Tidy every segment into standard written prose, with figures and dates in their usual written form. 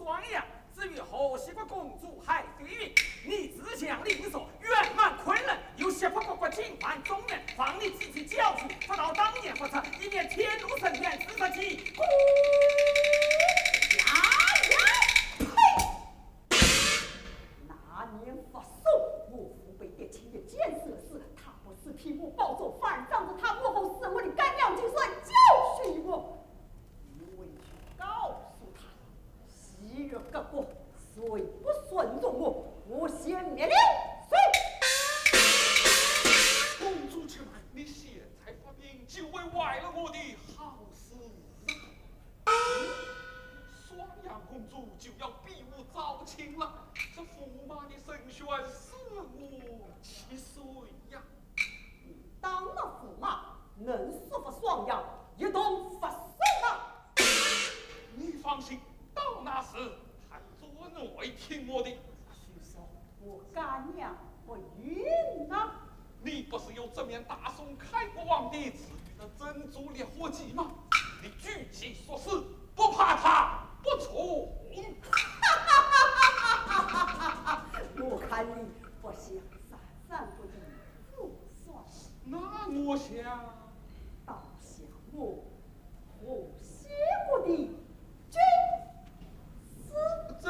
双阳。至于河西国公主海飞云，你自强令所，远满昆仑，又胁迫国进还中原，皇你自己教训，不到当年不测，以免天怒神怨，自杀起。那年发送我父被爹亲的监视时，他不是替我报仇，反而仗着他幕后是我的干娘精算教训我。因为去告诉他，昔日各国虽不顺从我，我先灭了谁？公主且慢，你现在发兵，就为坏了我的好事啊！双阳公主就要比武招亲了，这驸马的神选使我气碎呀！当了驸马，能说服双阳，一同发送吧。你放心，到那时他做内听我的。许说我干娘不允啊！你不是有这面大宋开国皇帝赐予的珍珠烈火旗吗？你据其所示，不怕他不从。我看你不想三不地不算，那我想，倒想我河西国的军师。这。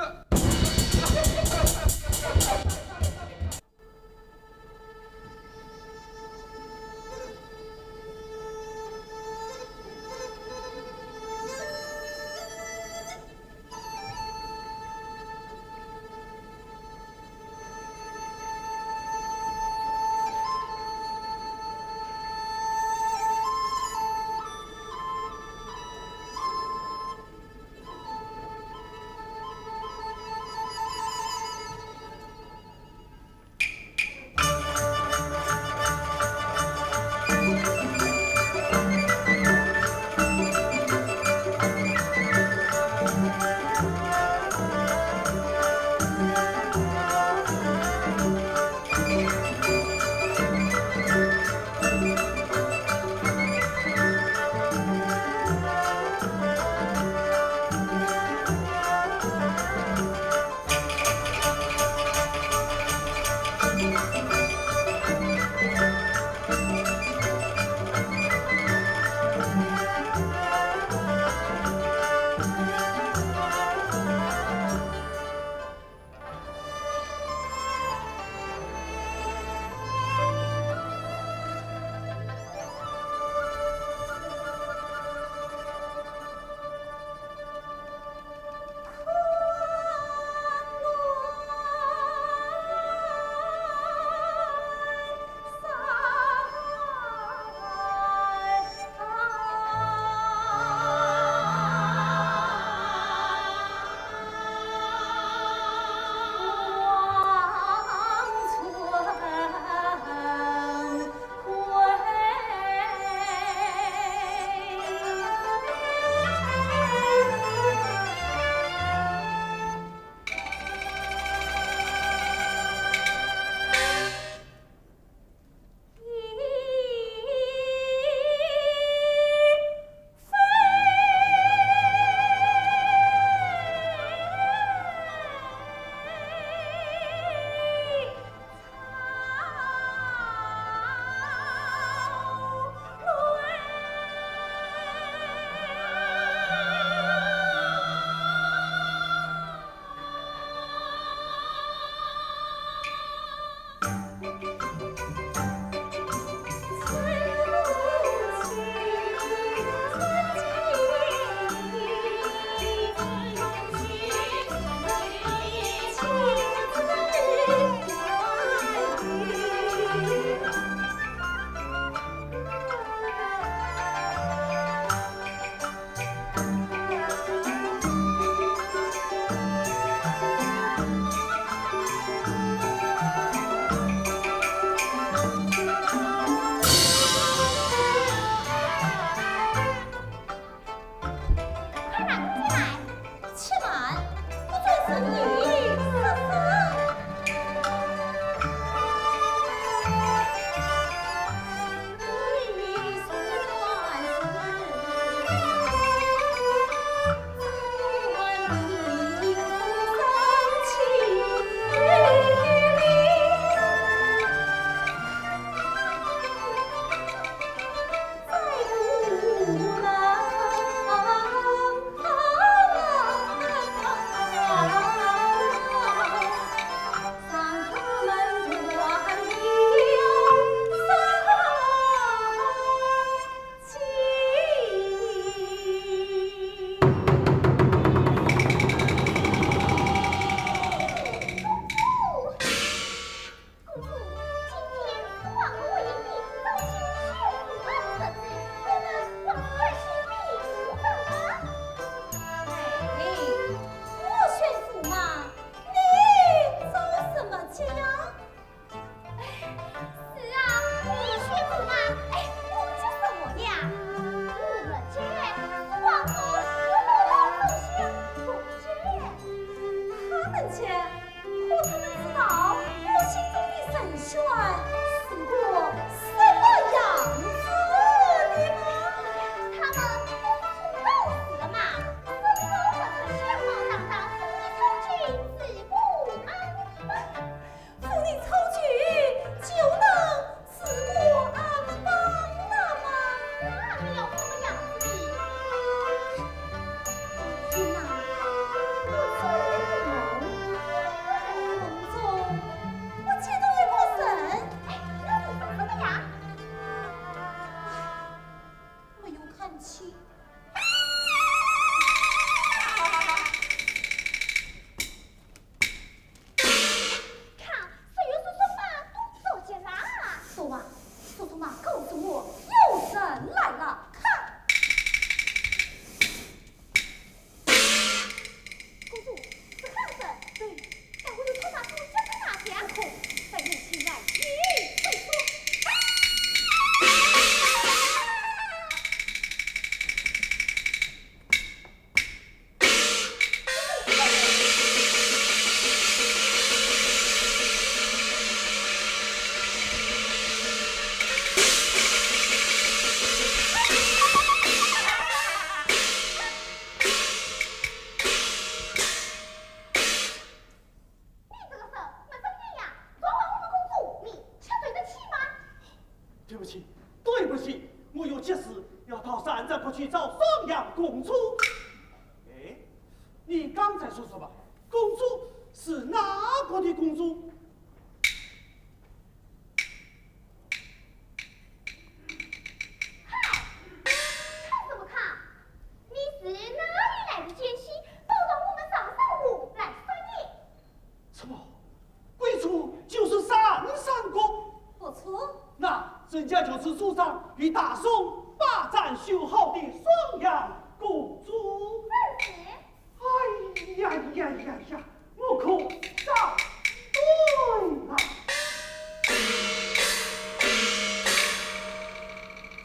急事要到山寨国去找双阳公主。哎，你刚才说吧，公主是哪国的公主？人家就是书上与大宋霸占修好的双阳公主。哎呀呀呀呀，我可找对了。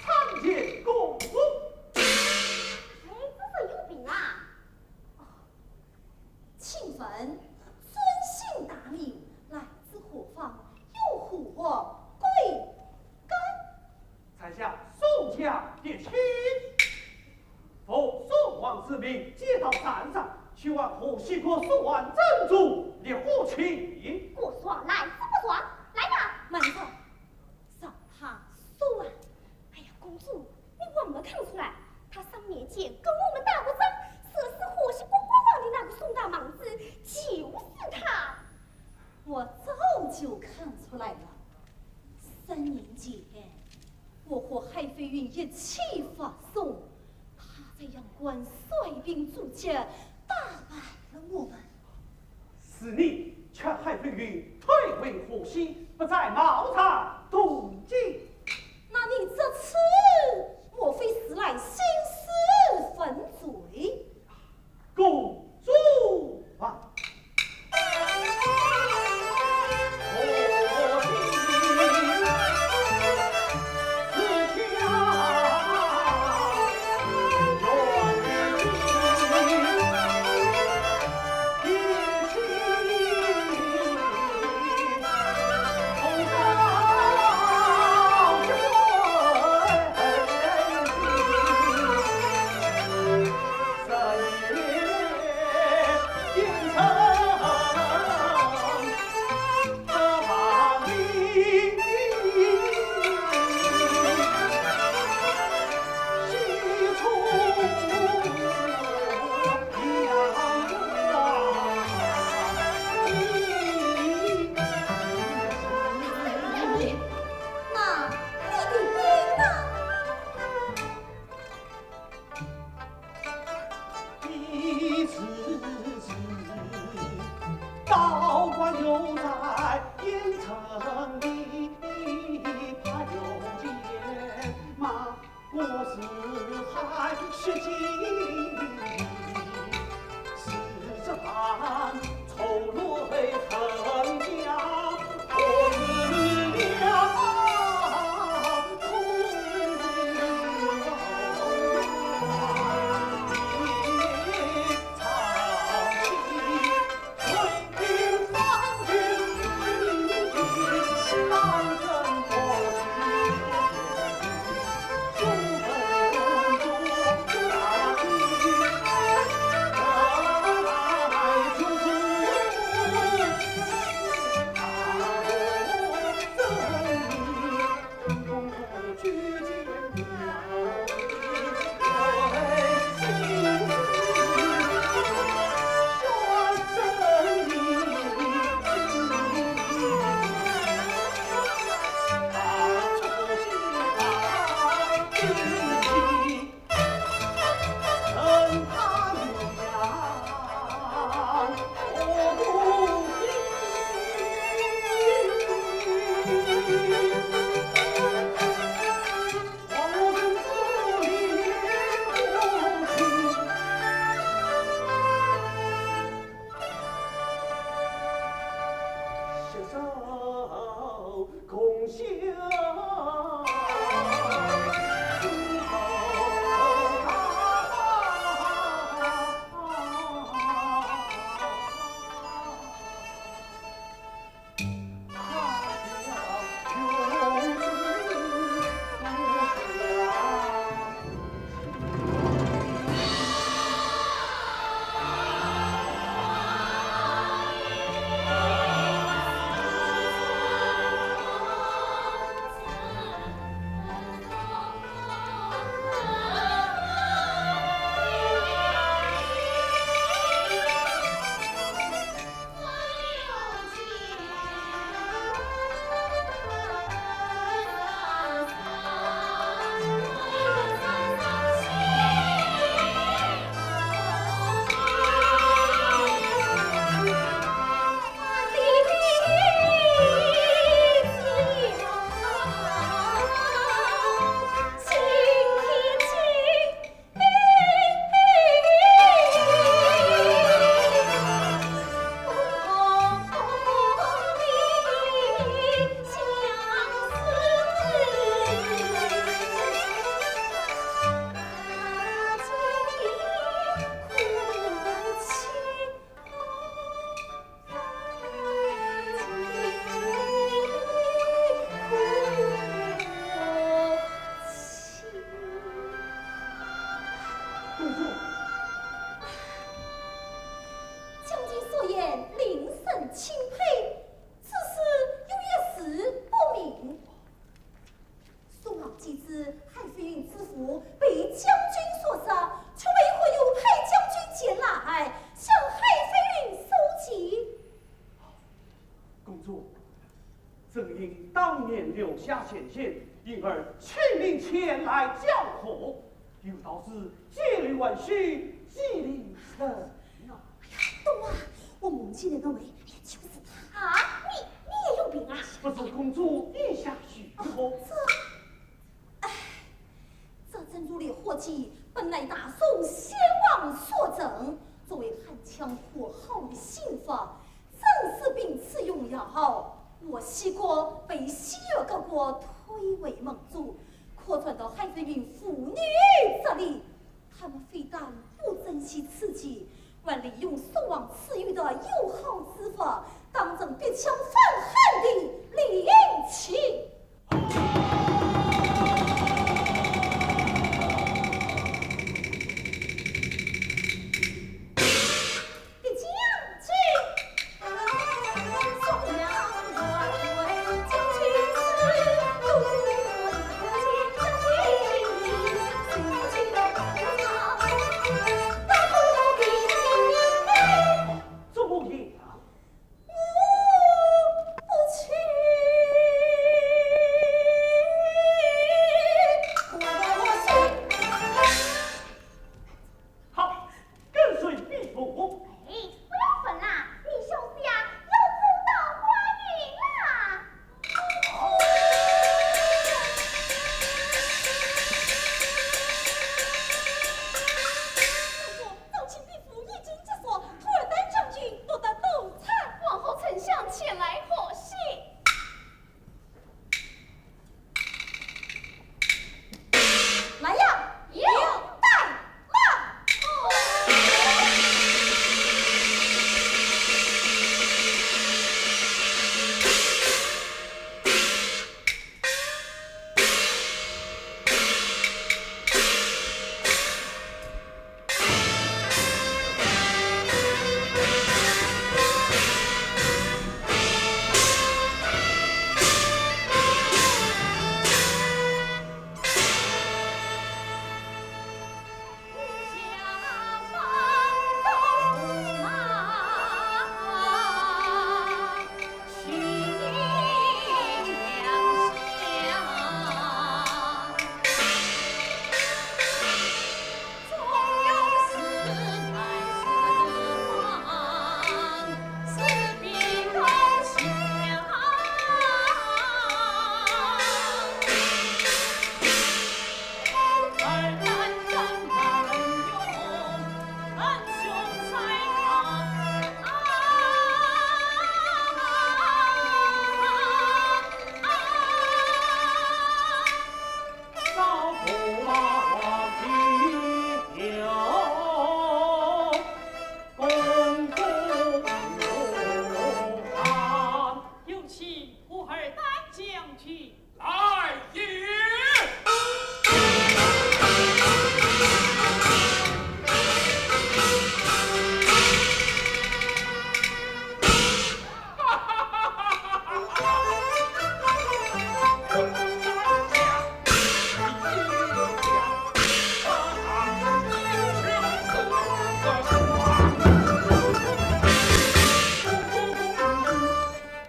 参见公主。哎，这是有病啊！请问尊姓大名，来自何方，有何贵？才下宋家殿亲，奉宋王之命，接到山上，去往河西国数万珍珠烈火情。过爽来自不爽？来吧，慢着，上他说完。哎呀，公主，你忘了看出来，他上面前跟我们打过仗，射死河西国国王的那个宋大莽子，就是他。我早就看出来了，3年前。我和海飞云一起发送，他在阳关率兵筑界，打败了我们。是你劝海飞云退回河西，不在茅场动静。那你这次莫非是来兴师分罪？公主啊！公主，正因当年留下前嫌，因而请您前来教和，有道是借力万须，机灵神啊！懂啊，我梦见的那位，就是他。啊，你也有病啊？不是公主意下许多。这珍珠烈火计本来大宋先王所赠，作为汉强火候的刑罚，正是秉此用药。我西国被西越各国推为盟主，扩传到海飞云妇女这里，他们非但不珍惜此计，还利用宋王赐予的友好之法，当成别枪反汉的利器。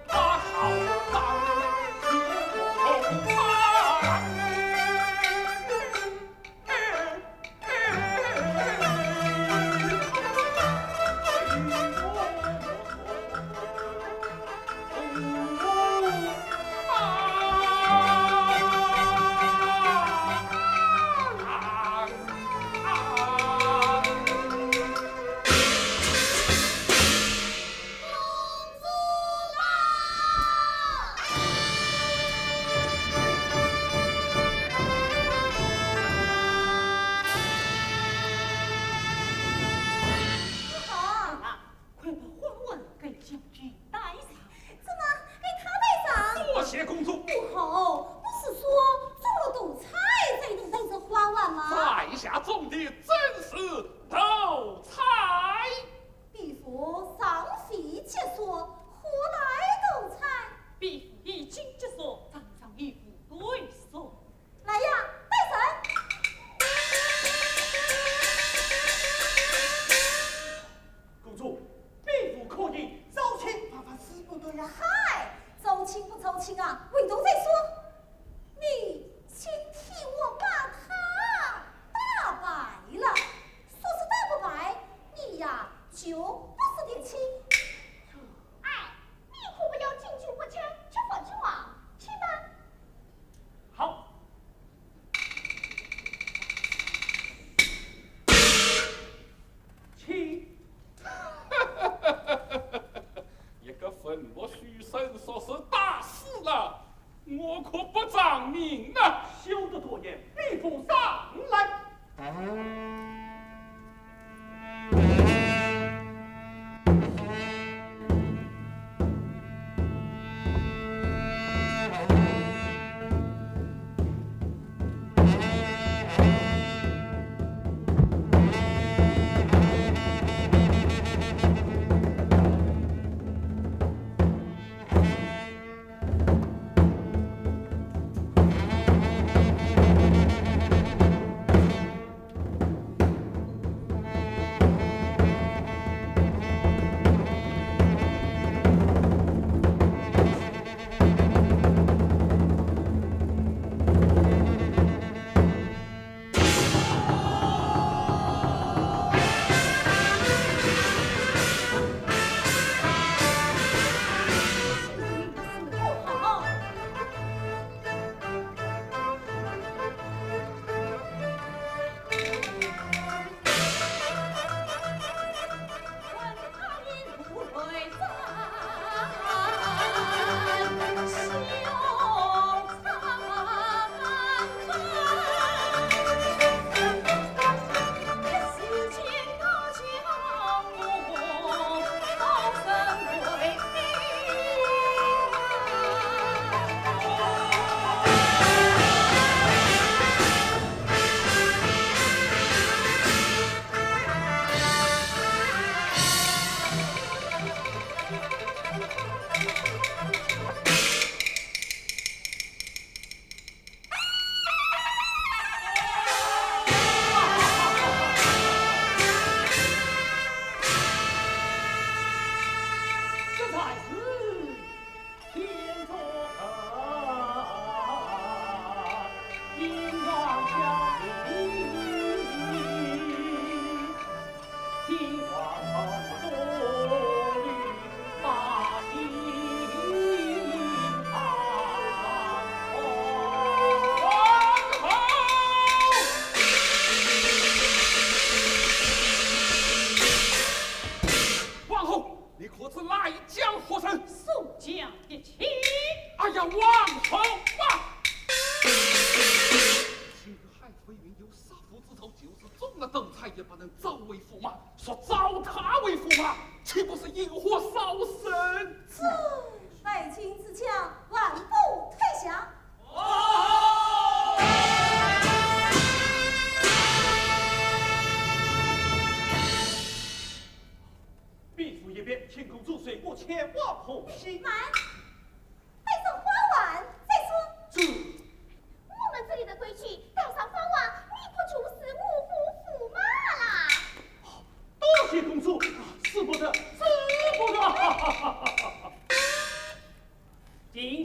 他好当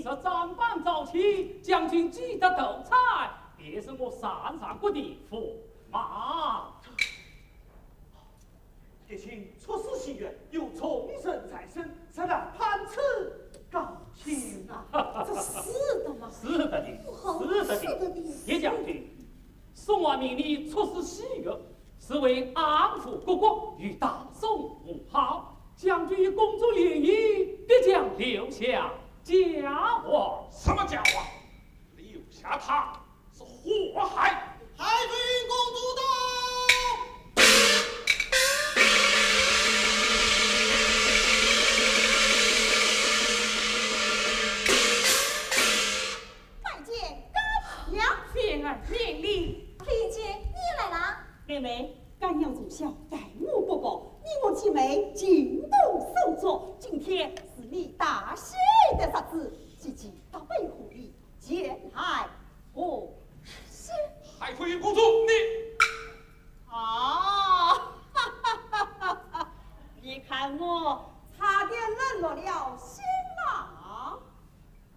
是砧板早起，将军记得斗菜，别是我擅长过的驸马。爹亲出师西园，又重生再生，怎能攀此高情啊？这是的吗？是的的，是的的。叶将军，宋王命你出师西域，是为安抚国国，与大宋和好。将军与公主联谊，必将留下佳话。什么佳话？留下他是祸害。太妃公主到。拜见干娘。妃儿免礼。李姐，你也来啦？妹妹，干娘从小待我不薄，你我姐妹情同手足。今天是你大喜的日子，姐姐到背后里见来我先。太妃公主，你啊！你看我差点冷落了新郎。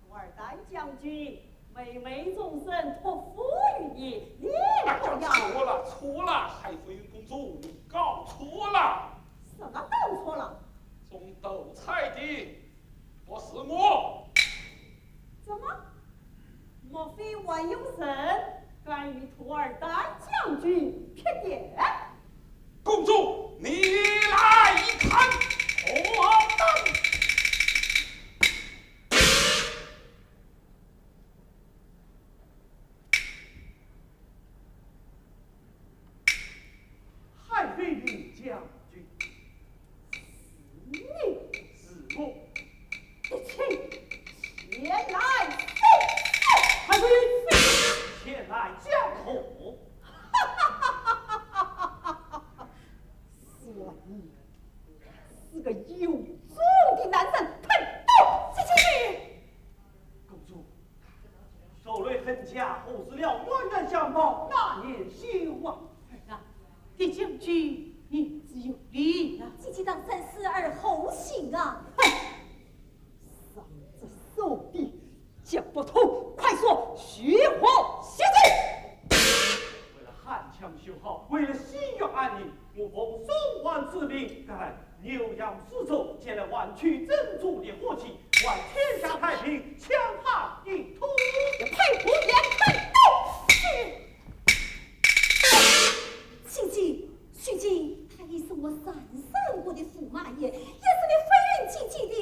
富二代将军，妹妹终身托付于你，你不要。错了，错了，太妃公主，你搞错了。什么搞错了？中斗菜的不是我。怎么？莫非万有神敢与富二代将军撇点？公主，你来看，我等。太妃李将军，你是我。的亲前来。太妃前来交火。说你是个有种的男人，快动起去！公主，受累恨家，何时了冤冤相报，那年休啊！啊，狄将军言之有理啊。姐姐当三思而后行啊！伤着手臂，讲不通，快说虚火写罪！为了汉强修好，为了西域安宁，我奉宋王之命，赶牛羊丝绸，前来挽取珍珠的火气，为天下太平，强汉一统。佩服言快动去！徐姬，他已是我三生过的驸马爷，也是你飞云姐姐的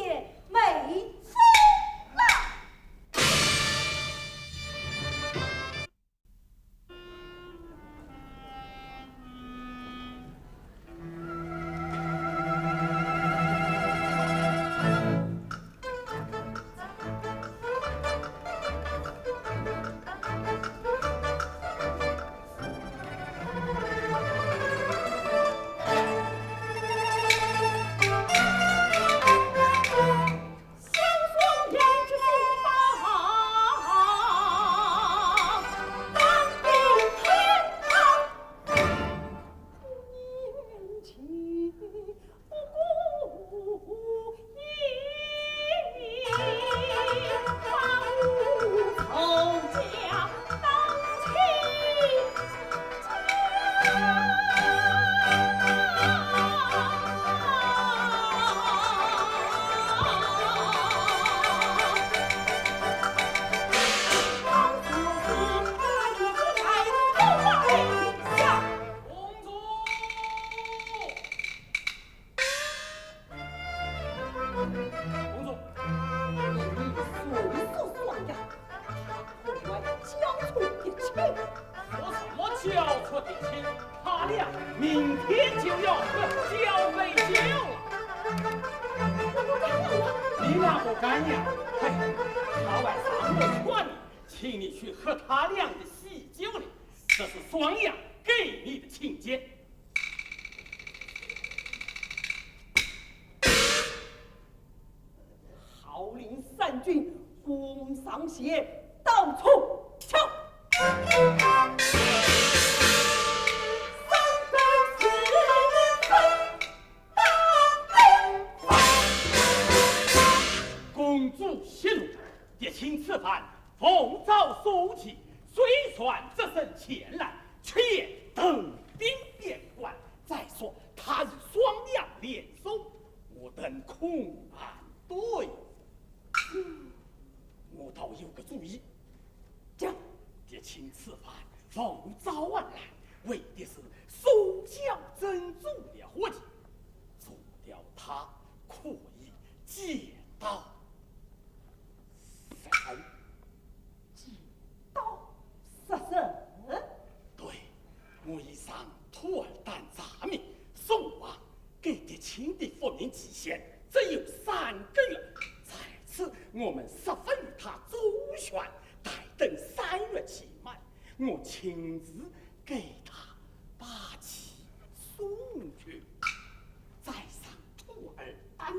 妹夫了。明天就要喝交杯酒了。你那不干呀？嘿，他晚上我劝你，请你去喝他酿的喜酒了，这是双阳给你的请柬。号令三军攻上邪，到处敲。公主息怒，爹请此番奉诏速起，随船这身前来，却登兵边关。再说他日双阳联手，我等恐难对。我倒有个主意，将爹请此番奉诏而来，为的是收缴珍珠的伙计，做掉他可以借到3。借到13？对，我已上土尔丹查明，送往给爹亲的复命期限只有3个月。在此，我们十分与他周旋，待等3月期满，我亲自给他把其送去，再上土尔丹。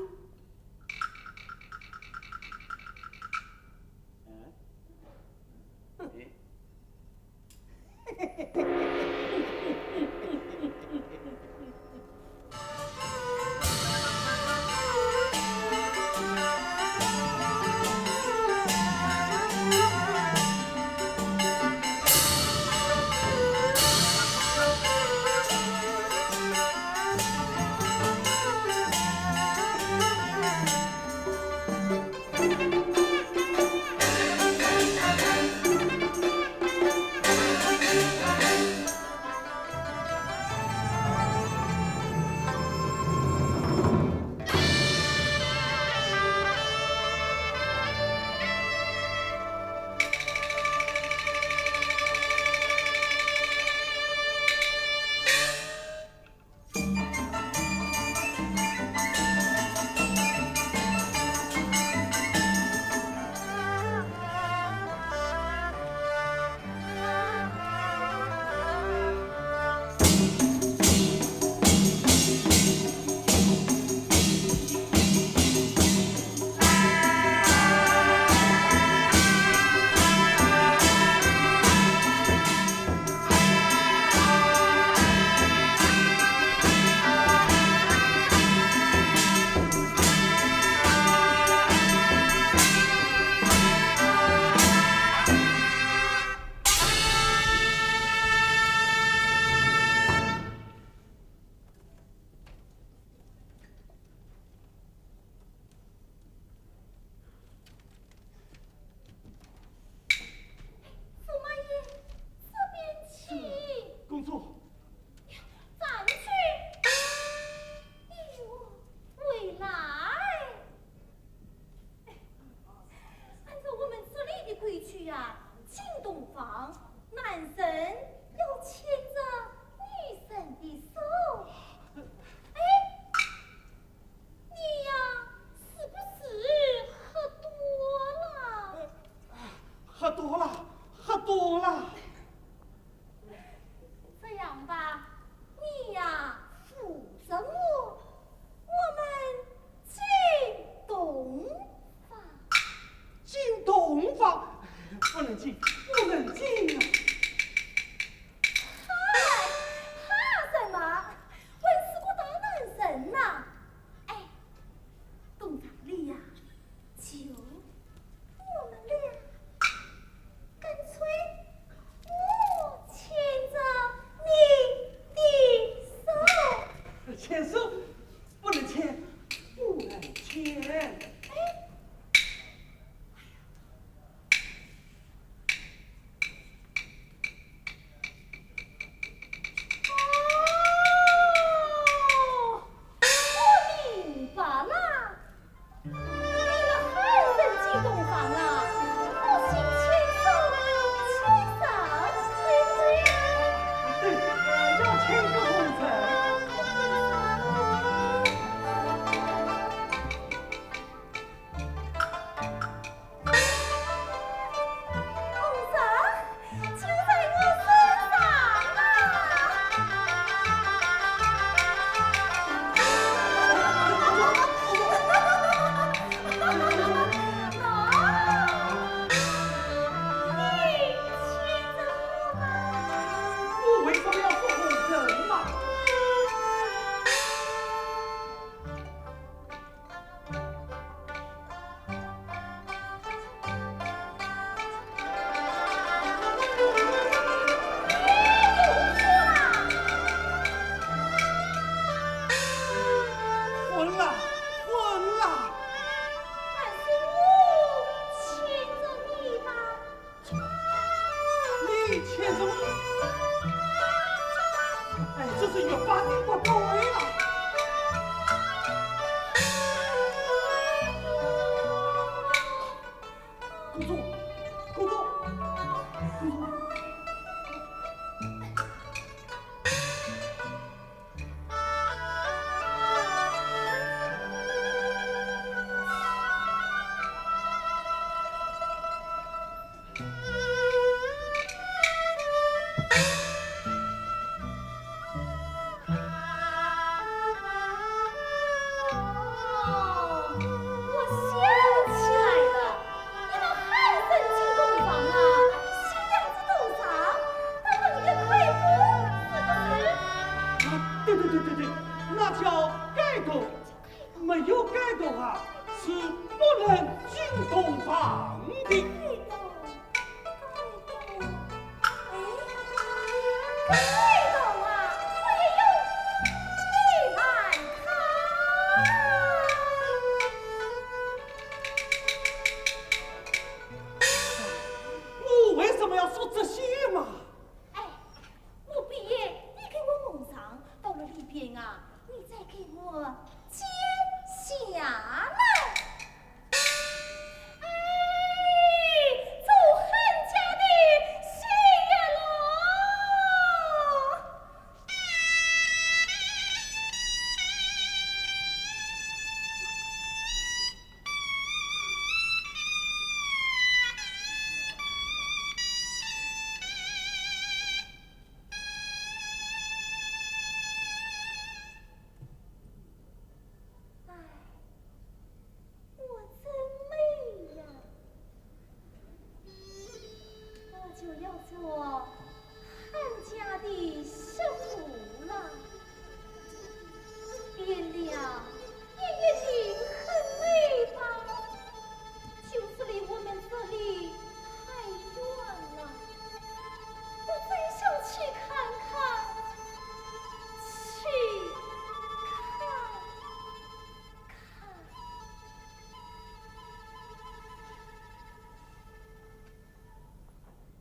公主，公主，公主。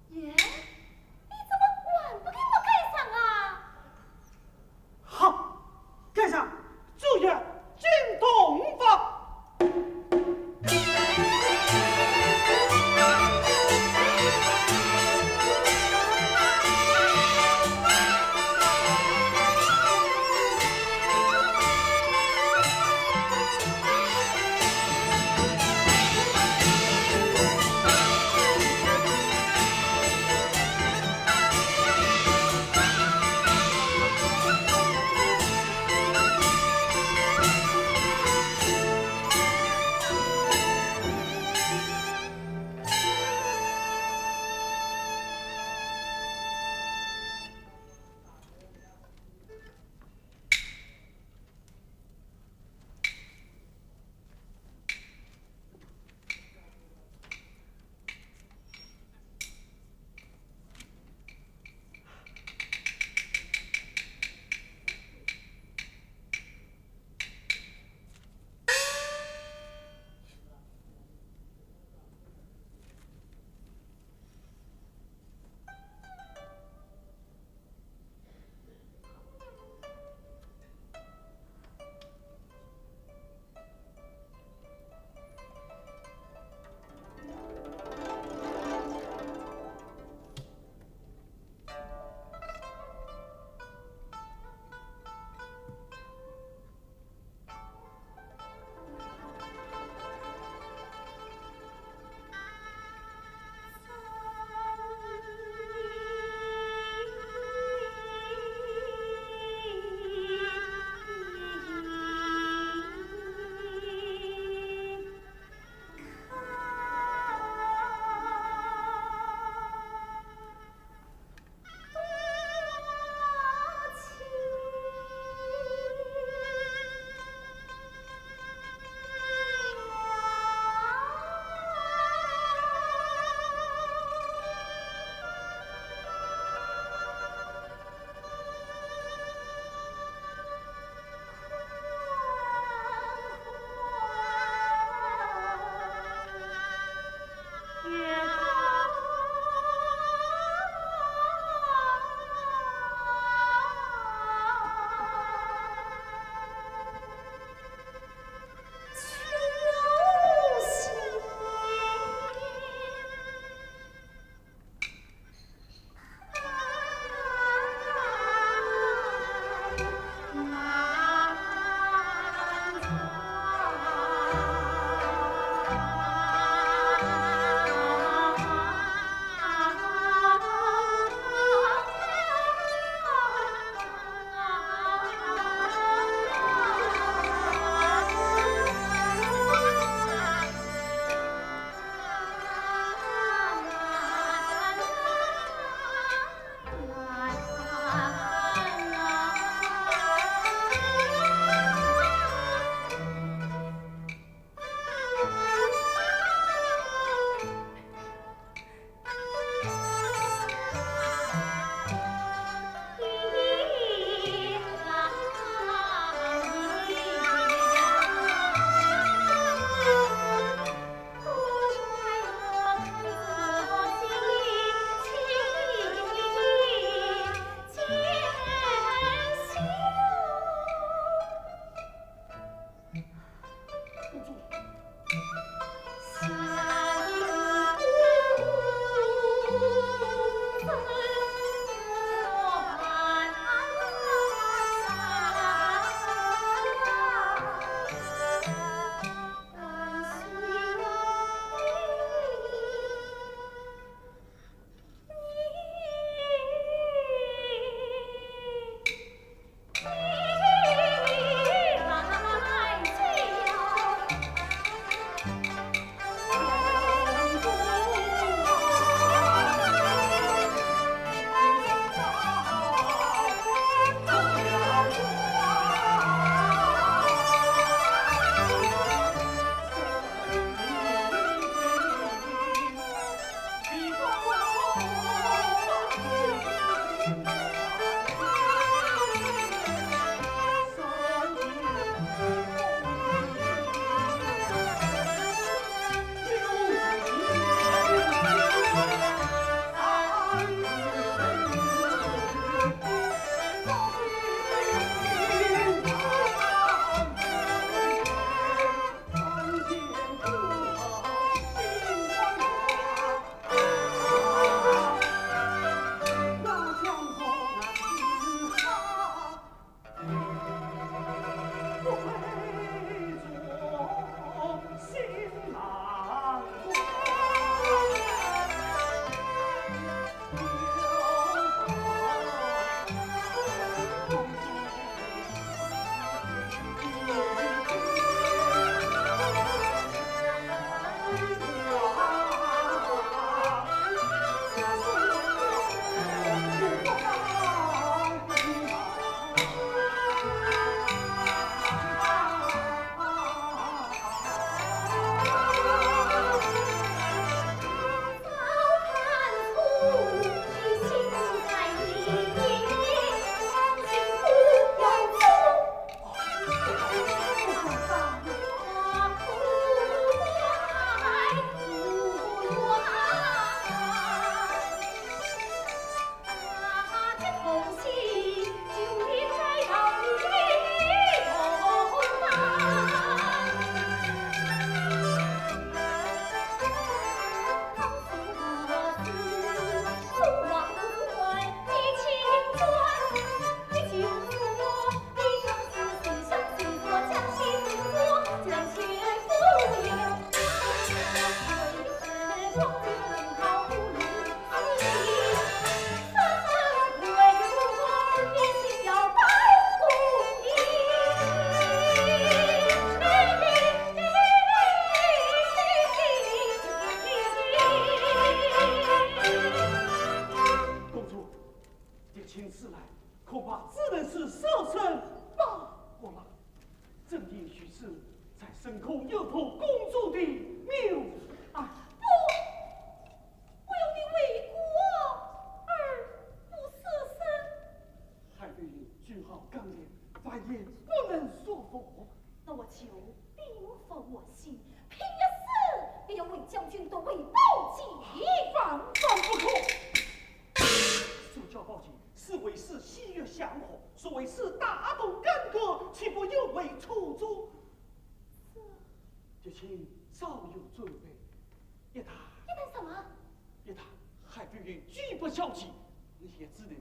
爷，你怎么管不给我盖上啊？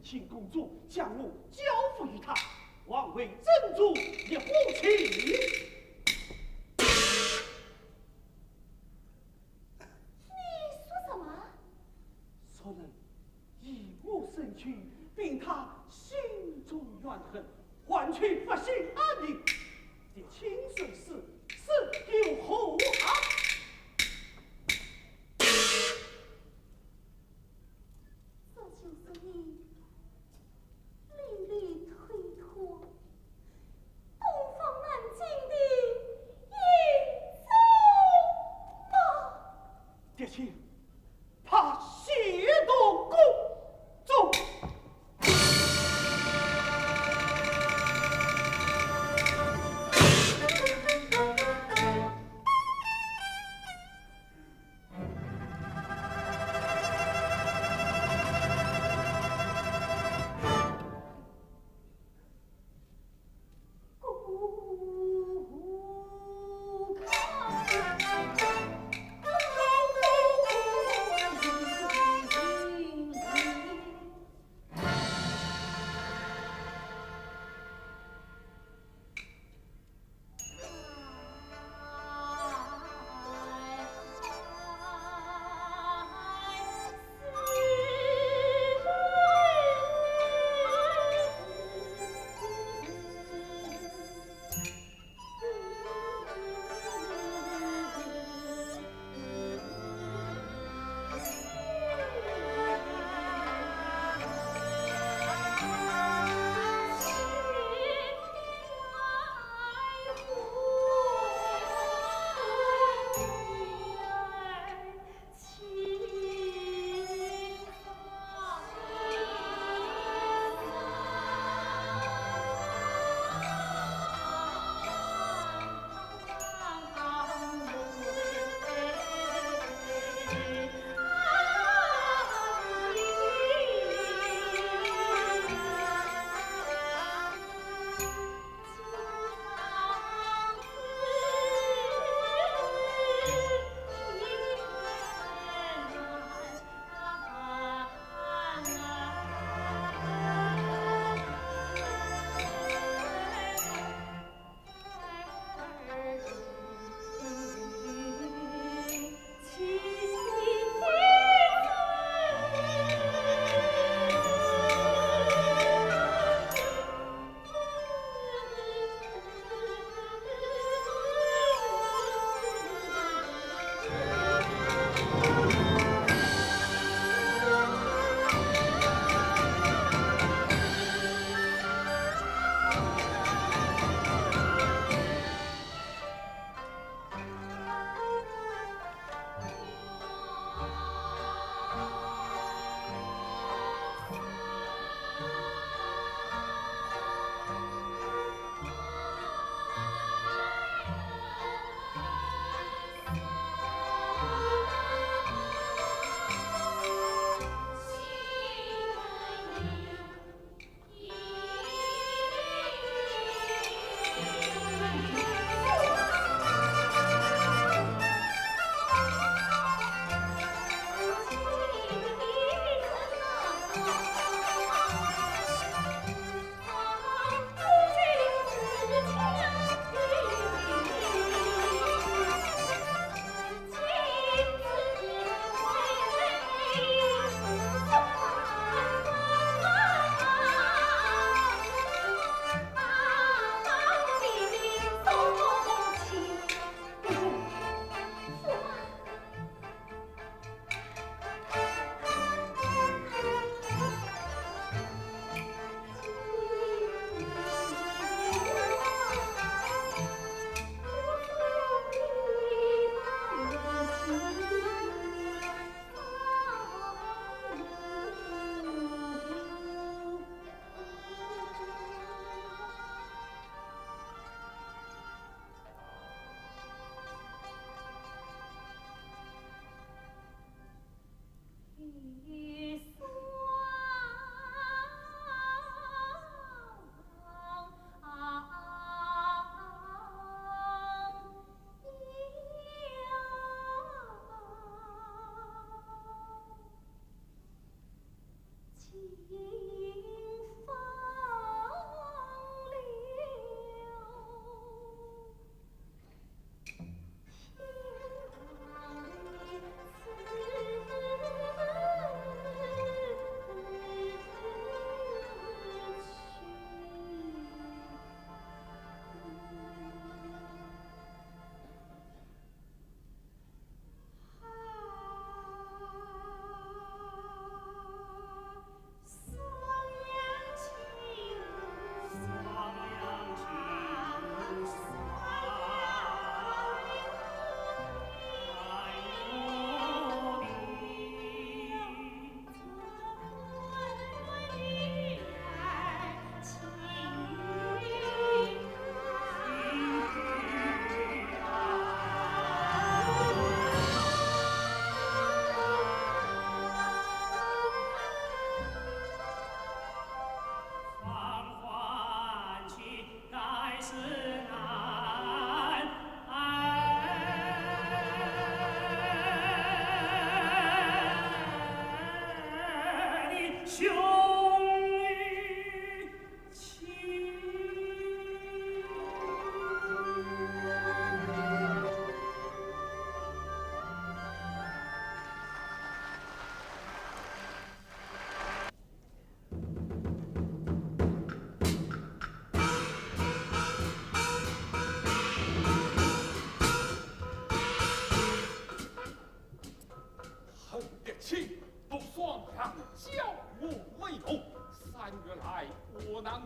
请公主将我交付于他，望为真主一护情。你说什么？说人以我身躯，并他心中怨恨，换取百姓安宁，这清水寺是有何好？这就是你历历推脱东方南京的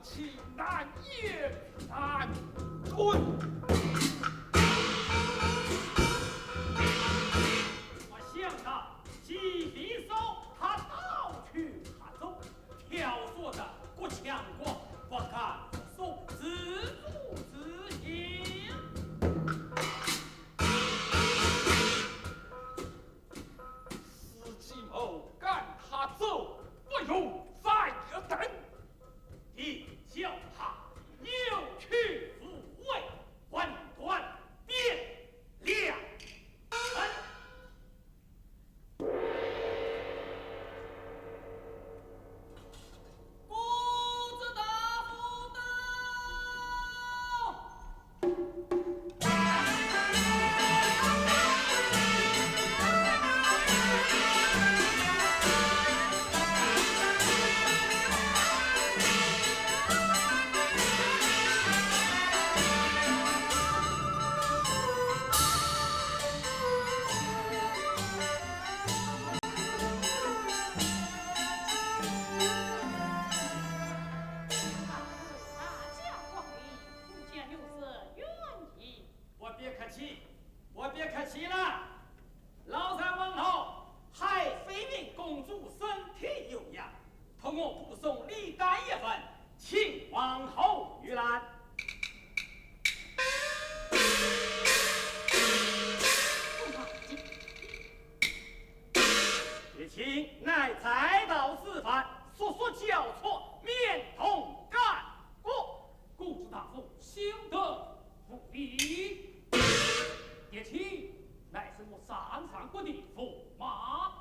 气难言难吞。我想到几匕首，他到去他走，挑唆着国强国，不敢说自主自行。司机谋赶他走，不用再等。你叫他扭曲复位，混乱变两人。公子大夫到。大驾光临，不见六色愿意。我别客气，我别客气了。老三问候，海妃命公主身体有恙，托我护送礼干一份，请皇后御览。也请乃才道示范，速速交错，免同干过。公子大夫休得不礼。也请乃是我上国的驸马。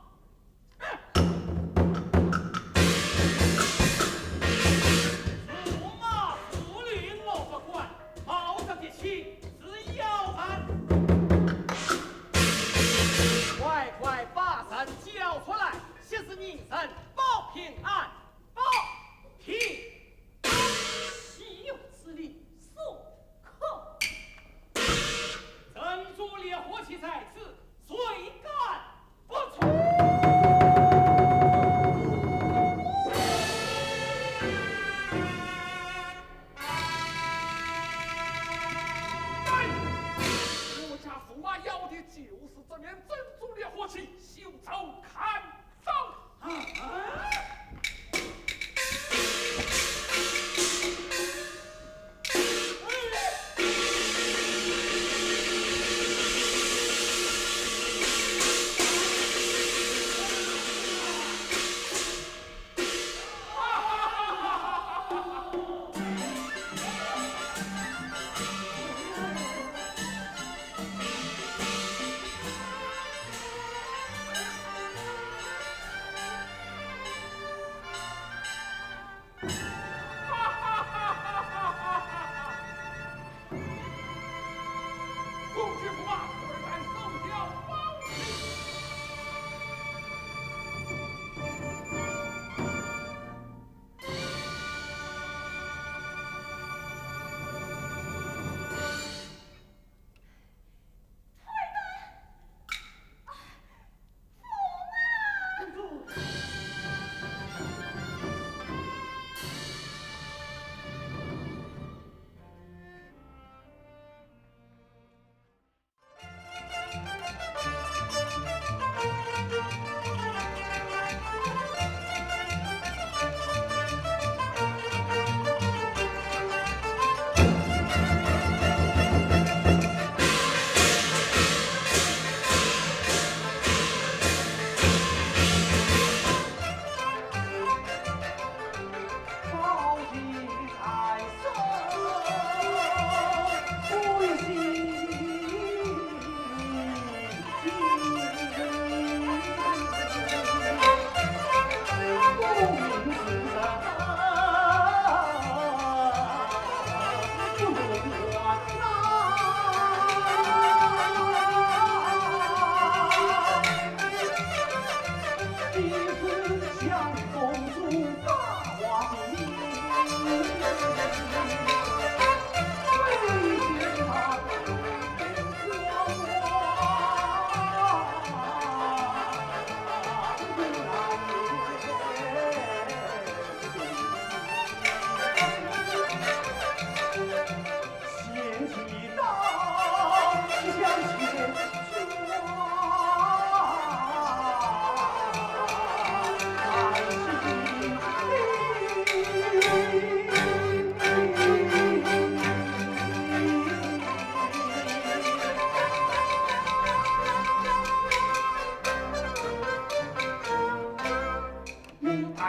驸马不律我不管，冒着的气是要犯。快快把神交出来，息事宁人，保平安，保平安。岂有此理！送客。珍珠烈火器在此，谁敢不从？我家驸马要的就是这面珍珠烈火器，休走看走。啊！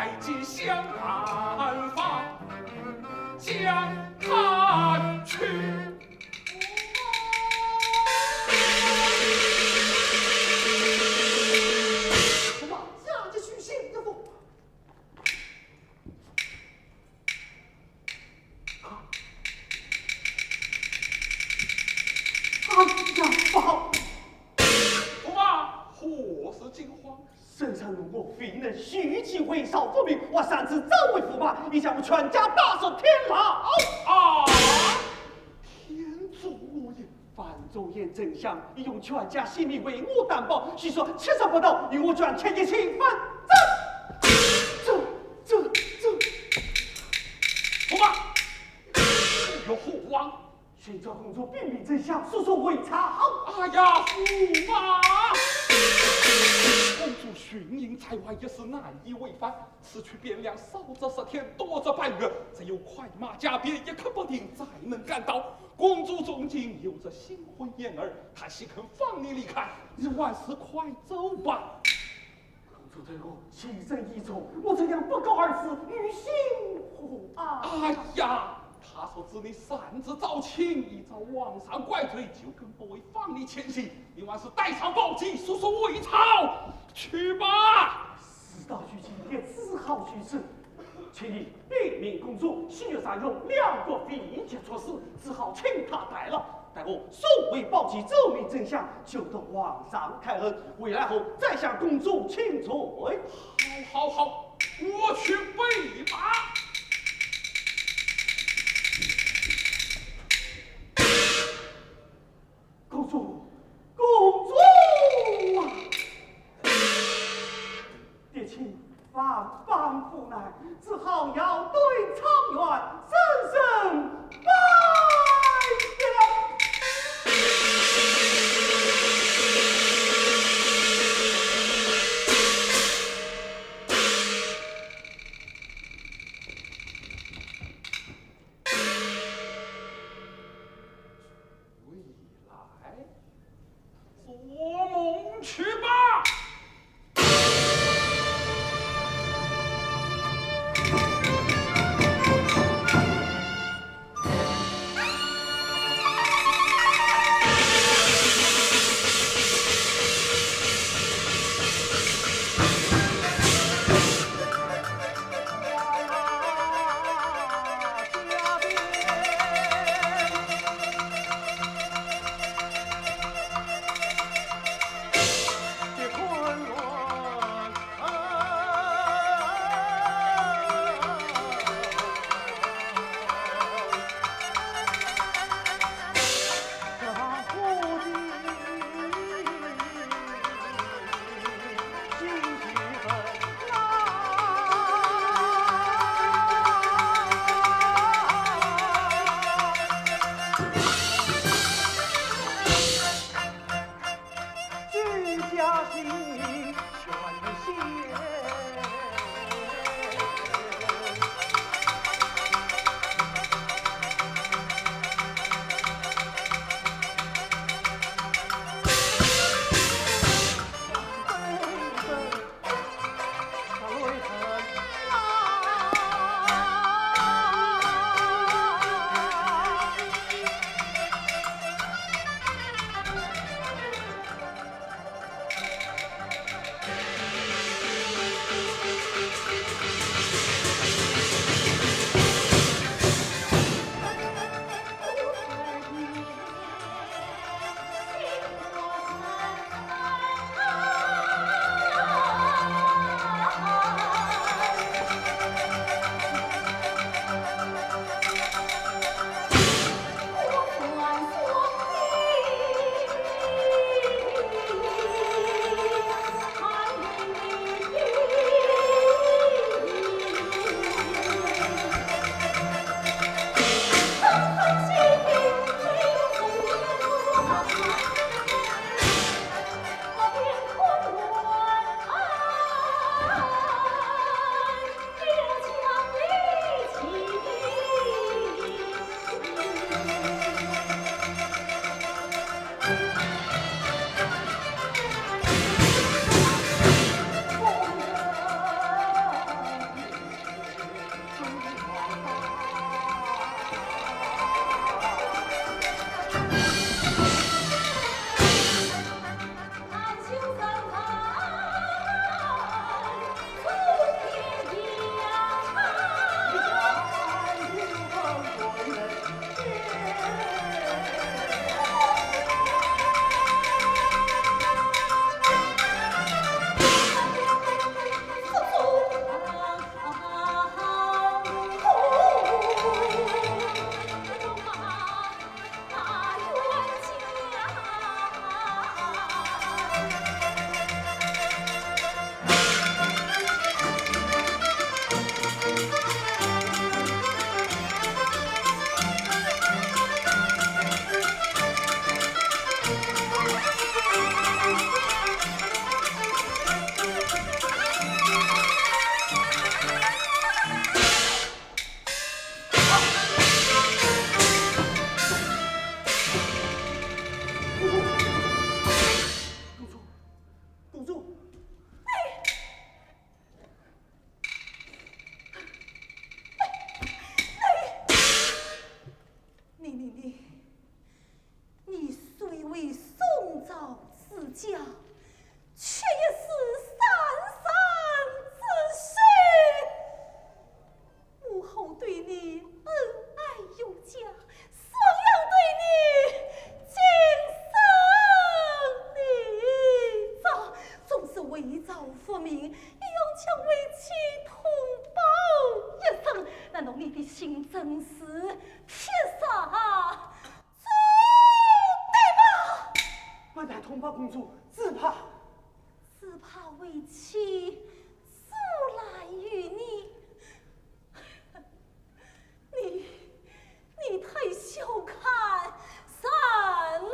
再进香案房，将他去。什么？下级取信要不？哎呀，不好！驸马，何事惊慌？圣上如果非能虚其为少不明，我擅自召为驸马，已将我全家打上天牢。啊！天助我也！范仲淹丞相已用全家性命为我担保，据说七十不到，与我转千一起反这。驸马，有何往？寻找公主禀明真相，速速为查。哎呀，驸马！公主巡营在外也是难以为犯，此去汴梁少则10天，多则半月，只有快马加鞭也可不定再能赶到。公主中今有着新婚燕儿，她岂肯放你离开？你万事快走吧。公主对我情深意重，我这样不告而辞，于心何安？哎呀！他说知你擅自招亲，依照皇上怪罪，就更不为放你前行。你万是带上宝剑，速速为朝去吧。事到如今，也只好去此。请你禀明公主，7月3日两国非急措施，只好请他代劳。待我速为宝鸡奏明真相，就得皇上开恩。回来后再向公主请罪。好，我去备马。公主啊！爹亲万般无奈，只好要对苍元深深拜做梦去吧。要将为妻同胞一生，难道你的心真是铁砂做对吗？本来同胞公主只怕为妻阻拦于你，你太小看咱了。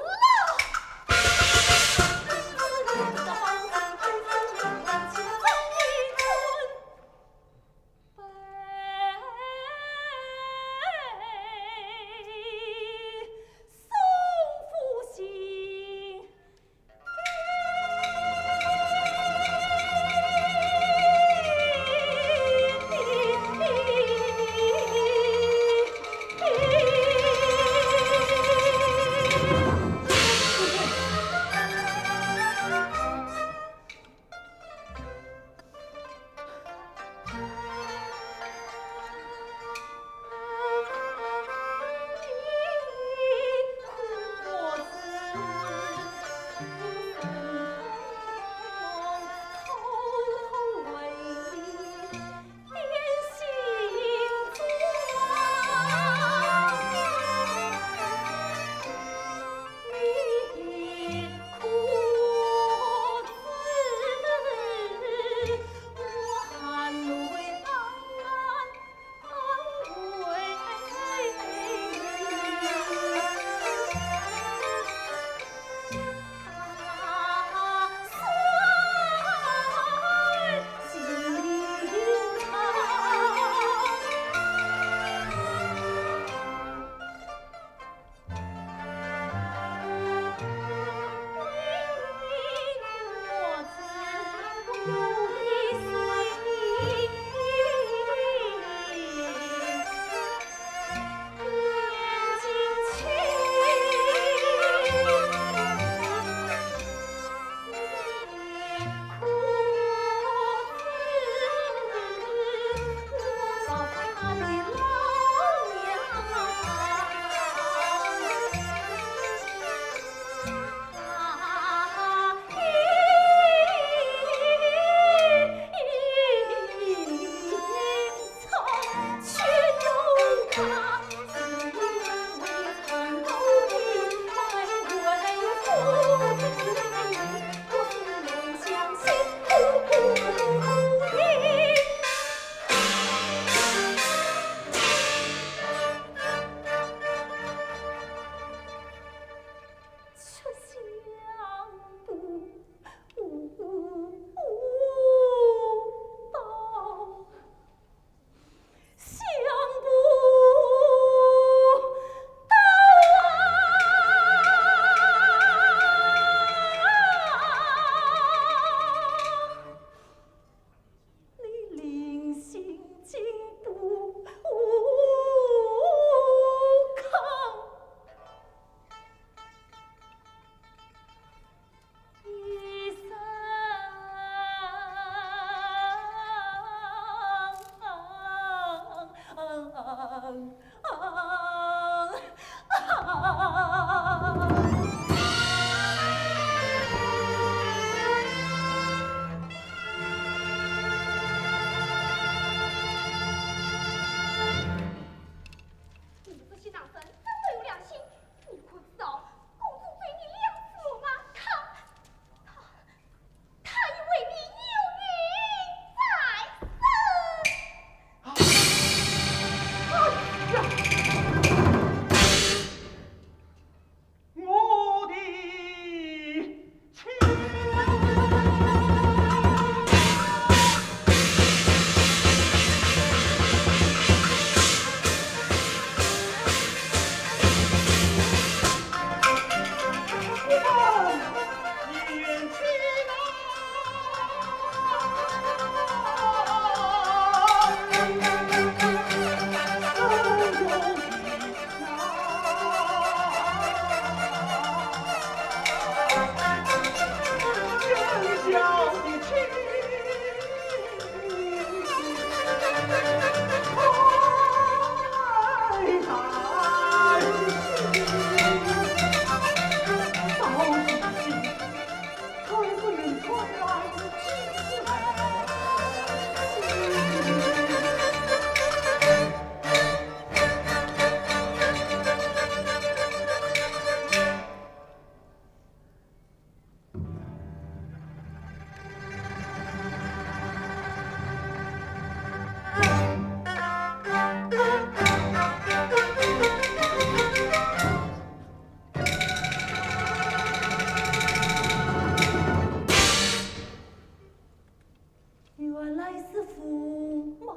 原来是驸马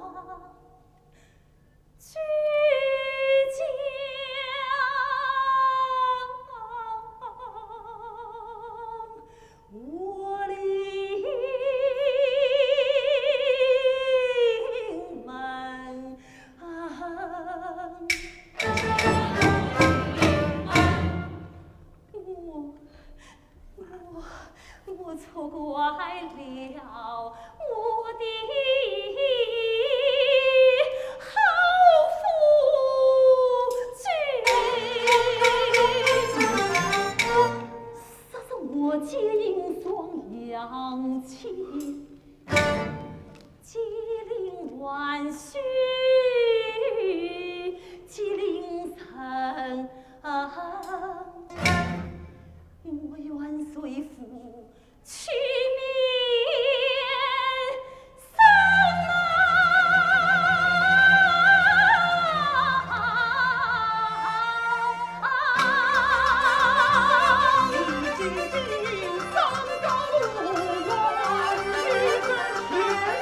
居家。我领门我错怪了我的好夫君，杀死我结银双阳情，结令万绪，结令臣。我愿随父去面丧啊！历经三高路远，一身血气。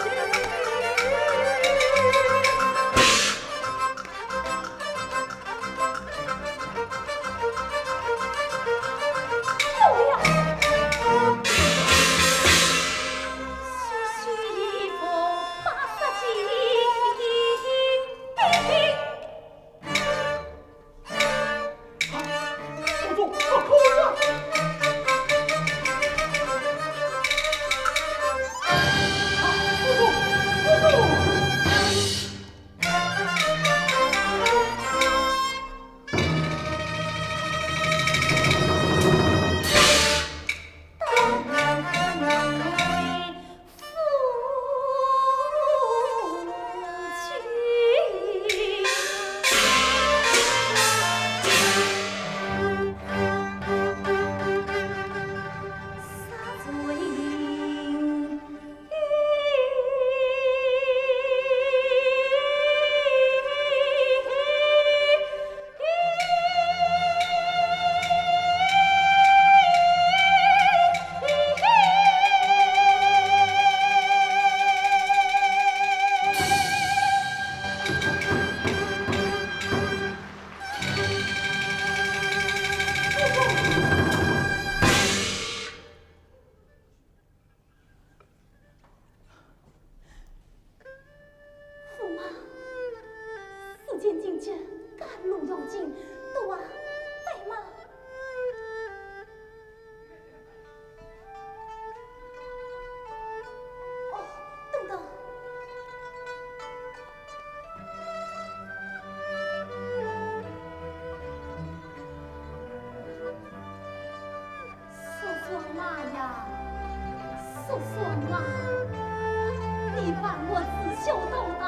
你伴我自小到大，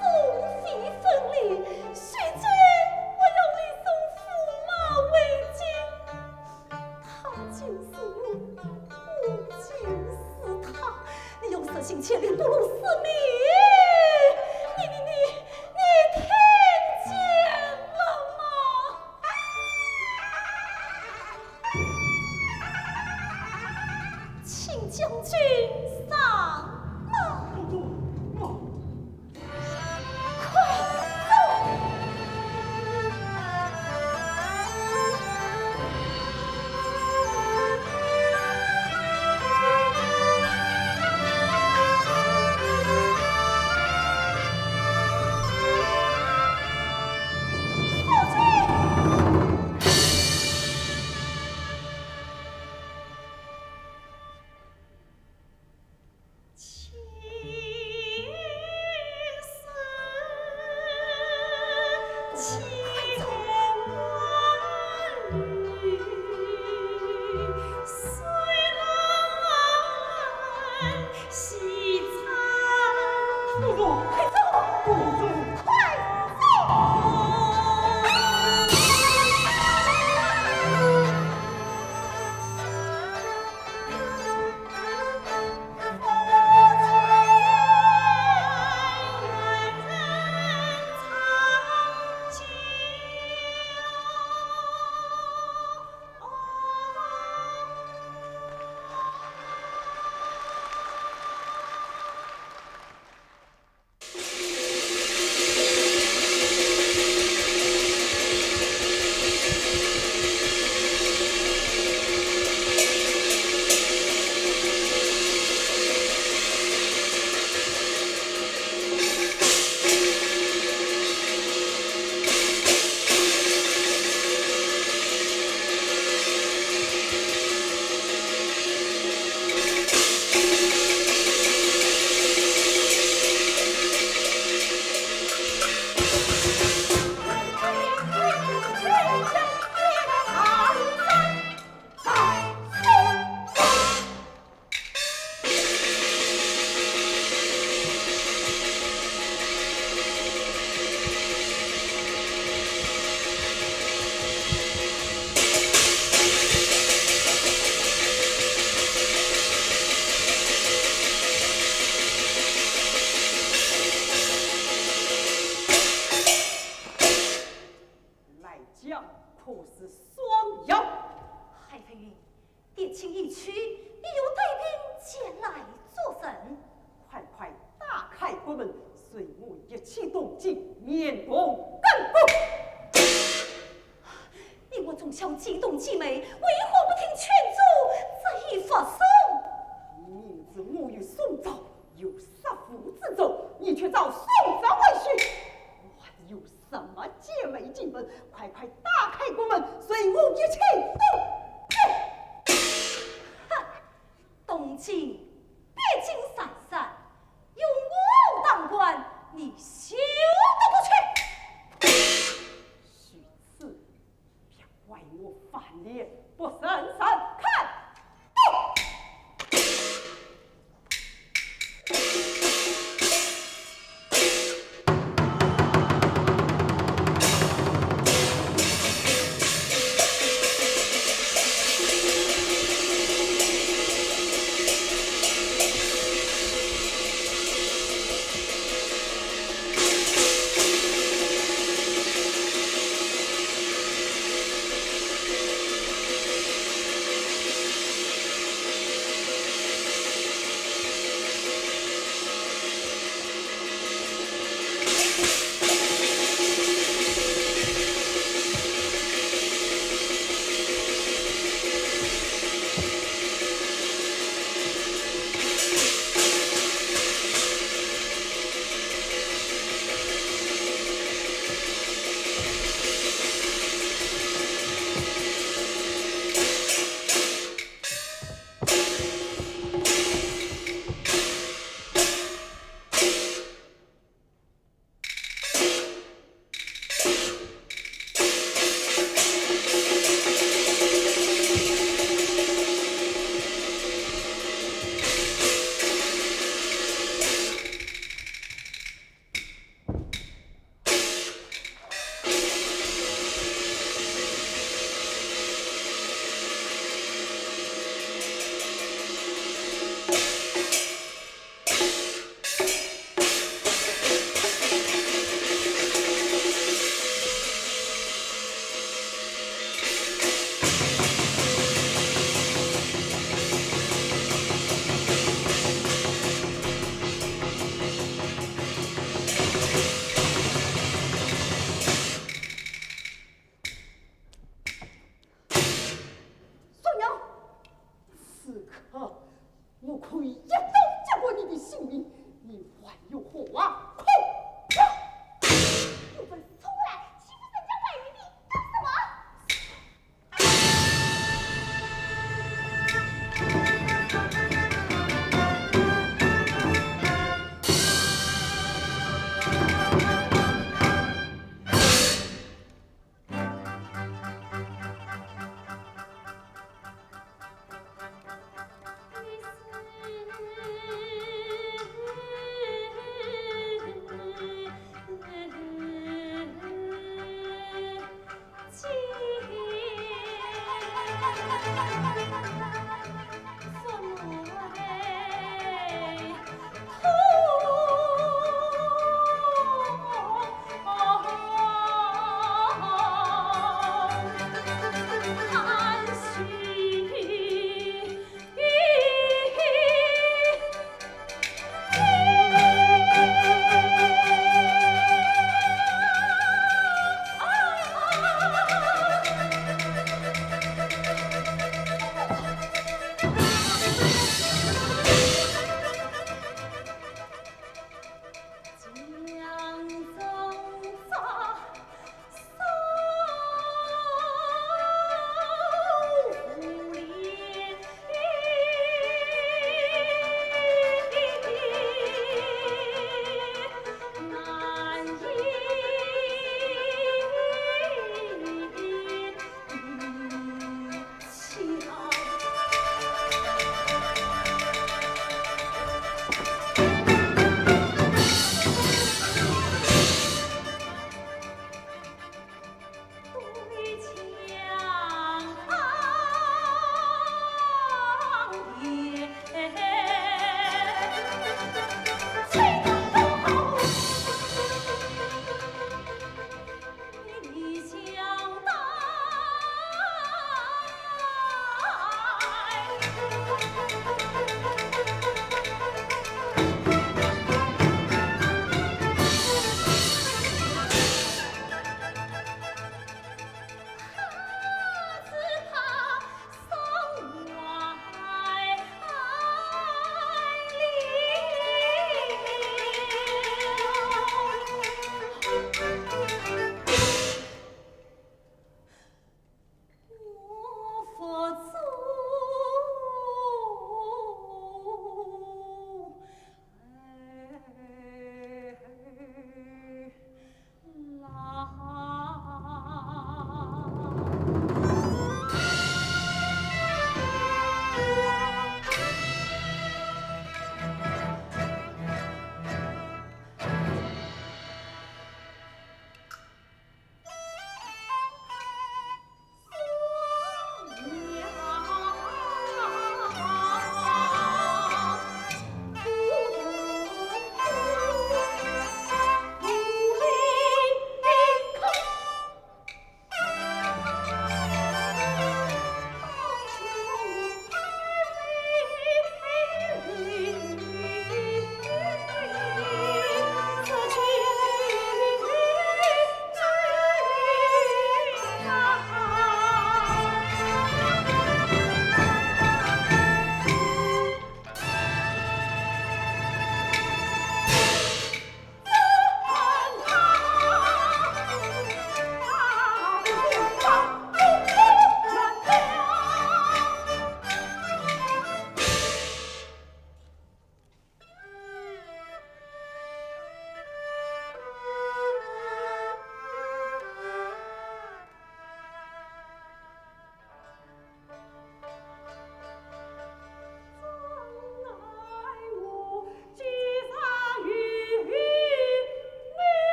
纵飞奋力，须知我要你送驸马为君。他就是我，我就是他。你要舍心千里，不如死命。你听见了吗？请将军上马。快走！官们，随我一起动静，面公干部。你我从小激动既美，为何不听劝阻，这一发送？明知我与宋昭有杀父之仇，你却找宋昭为婿，我还有什么姐妹进门？快快打开国门，随我一起动！东京北京闪闪，有我当官，你休得不去。许此，别怪我翻脸不审审看。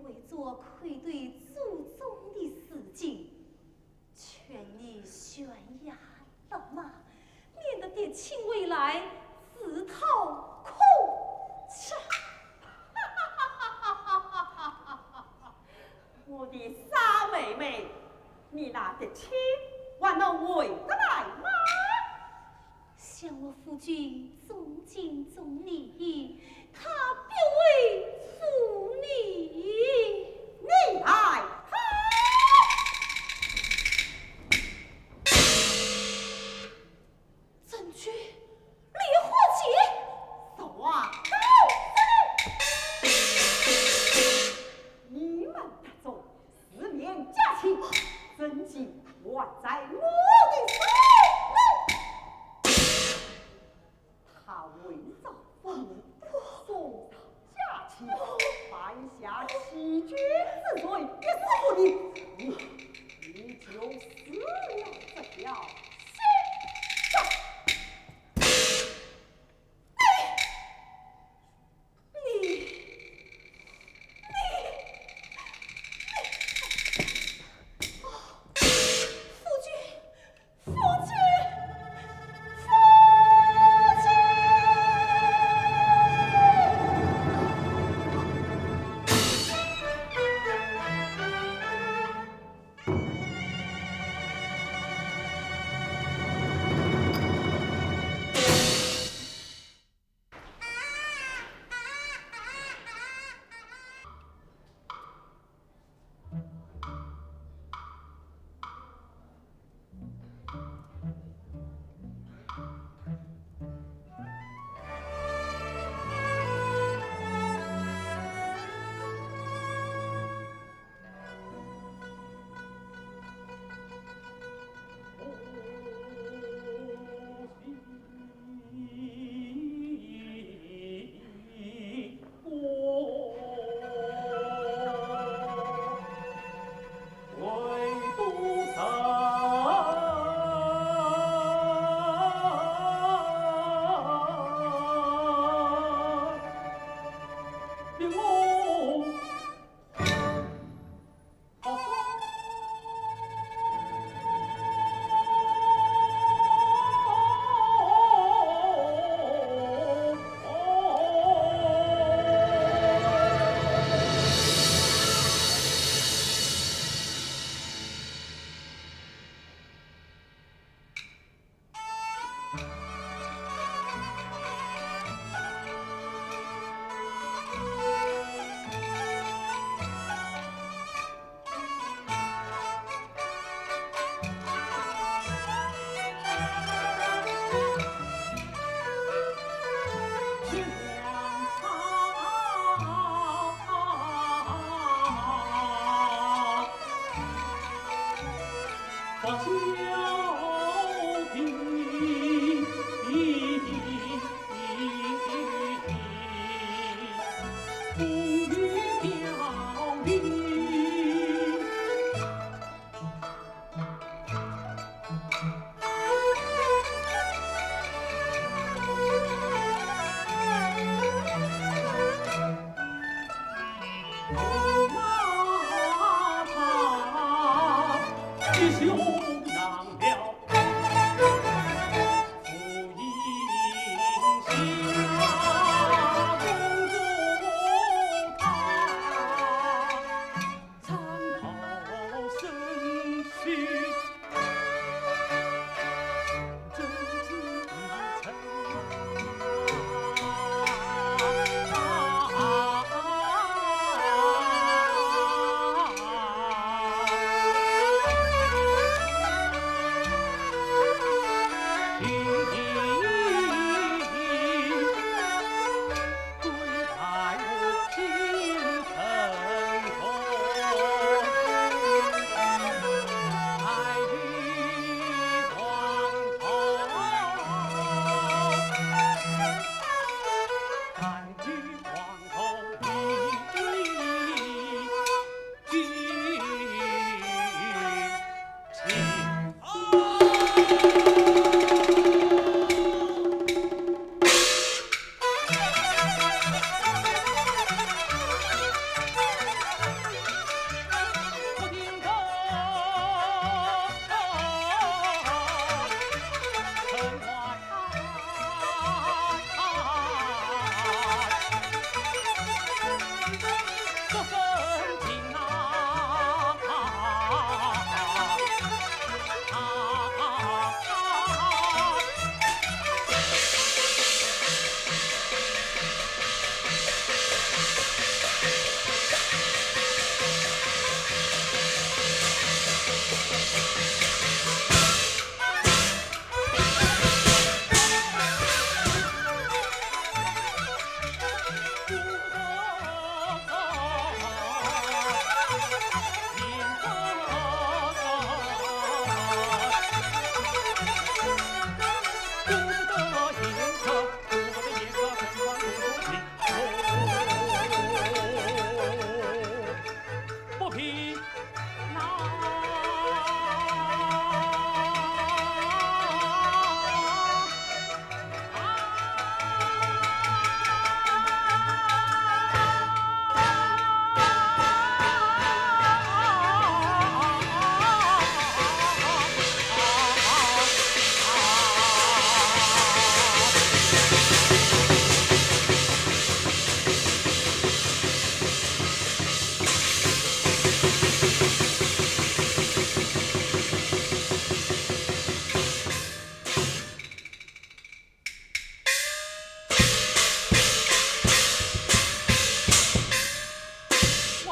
为着愧对祖宗的事情，劝你悬崖勒马，免得爹亲未来自讨苦吃。我的傻妹妹，你那的亲还能回得来吗？想我夫君重情重义，他必为负你。你来看，怎居离火节？走啊！你们大众四面夹击，真情还在我的手里。他为造父母，送上假期，犯下欺君之罪，也是不的，你就死了这条心上。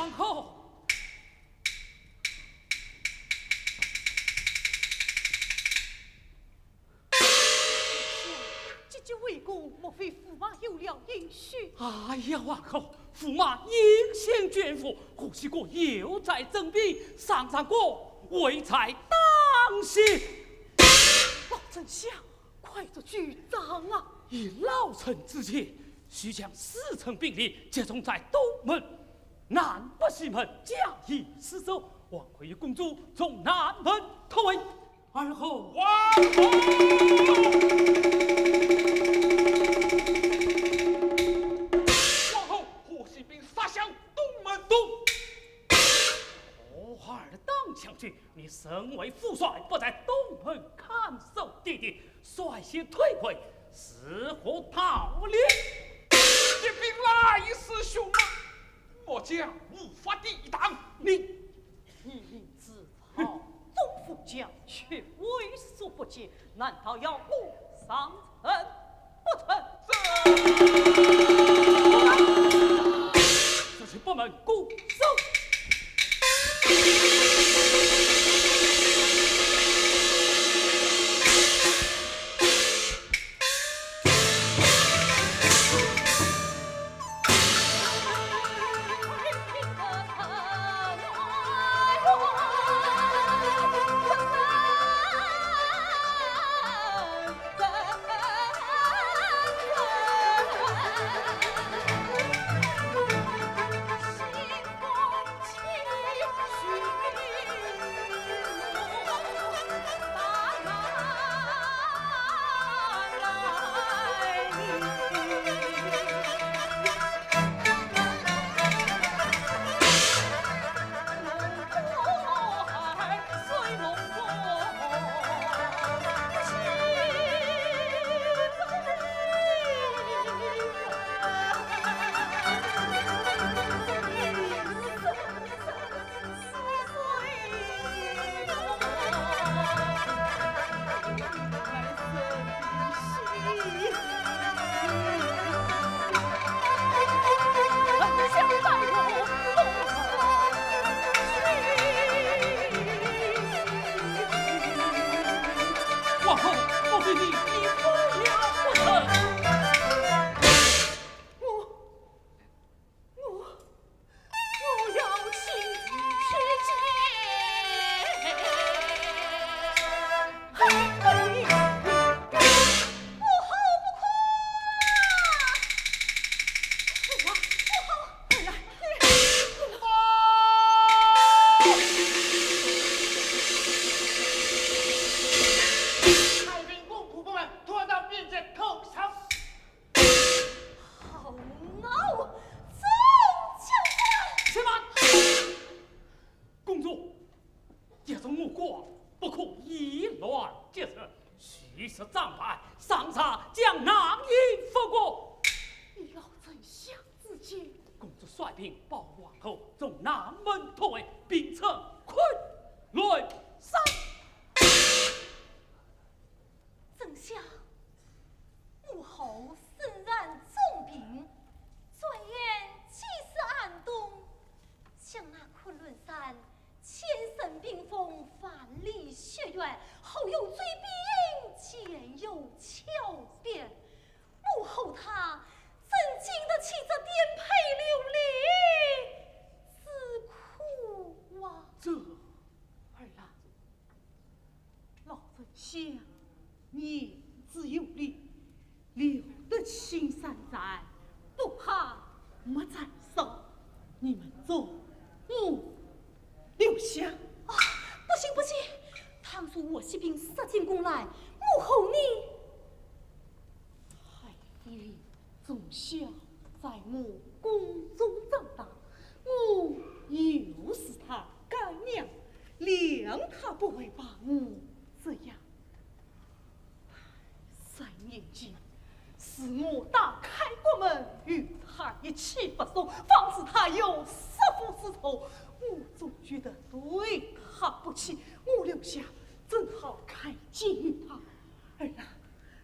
皇后。这为公，莫非驸马有了应许？哎呀，皇后，驸马应先捐赋，可惜我有在征兵，上过为才当先。老丞相，快做局长啊！以老臣之见，须将4城兵力集中在东门、南北西门，加以死守。王奎与公主从南门突围。而后，皇后。将军，你身为副帅，不在东门看守弟弟，率先退回，是何道理？这兵来势凶猛，末将无法抵挡。你一命自豪，宗父将却畏缩不解，难道要我上城不成？这是不门固守。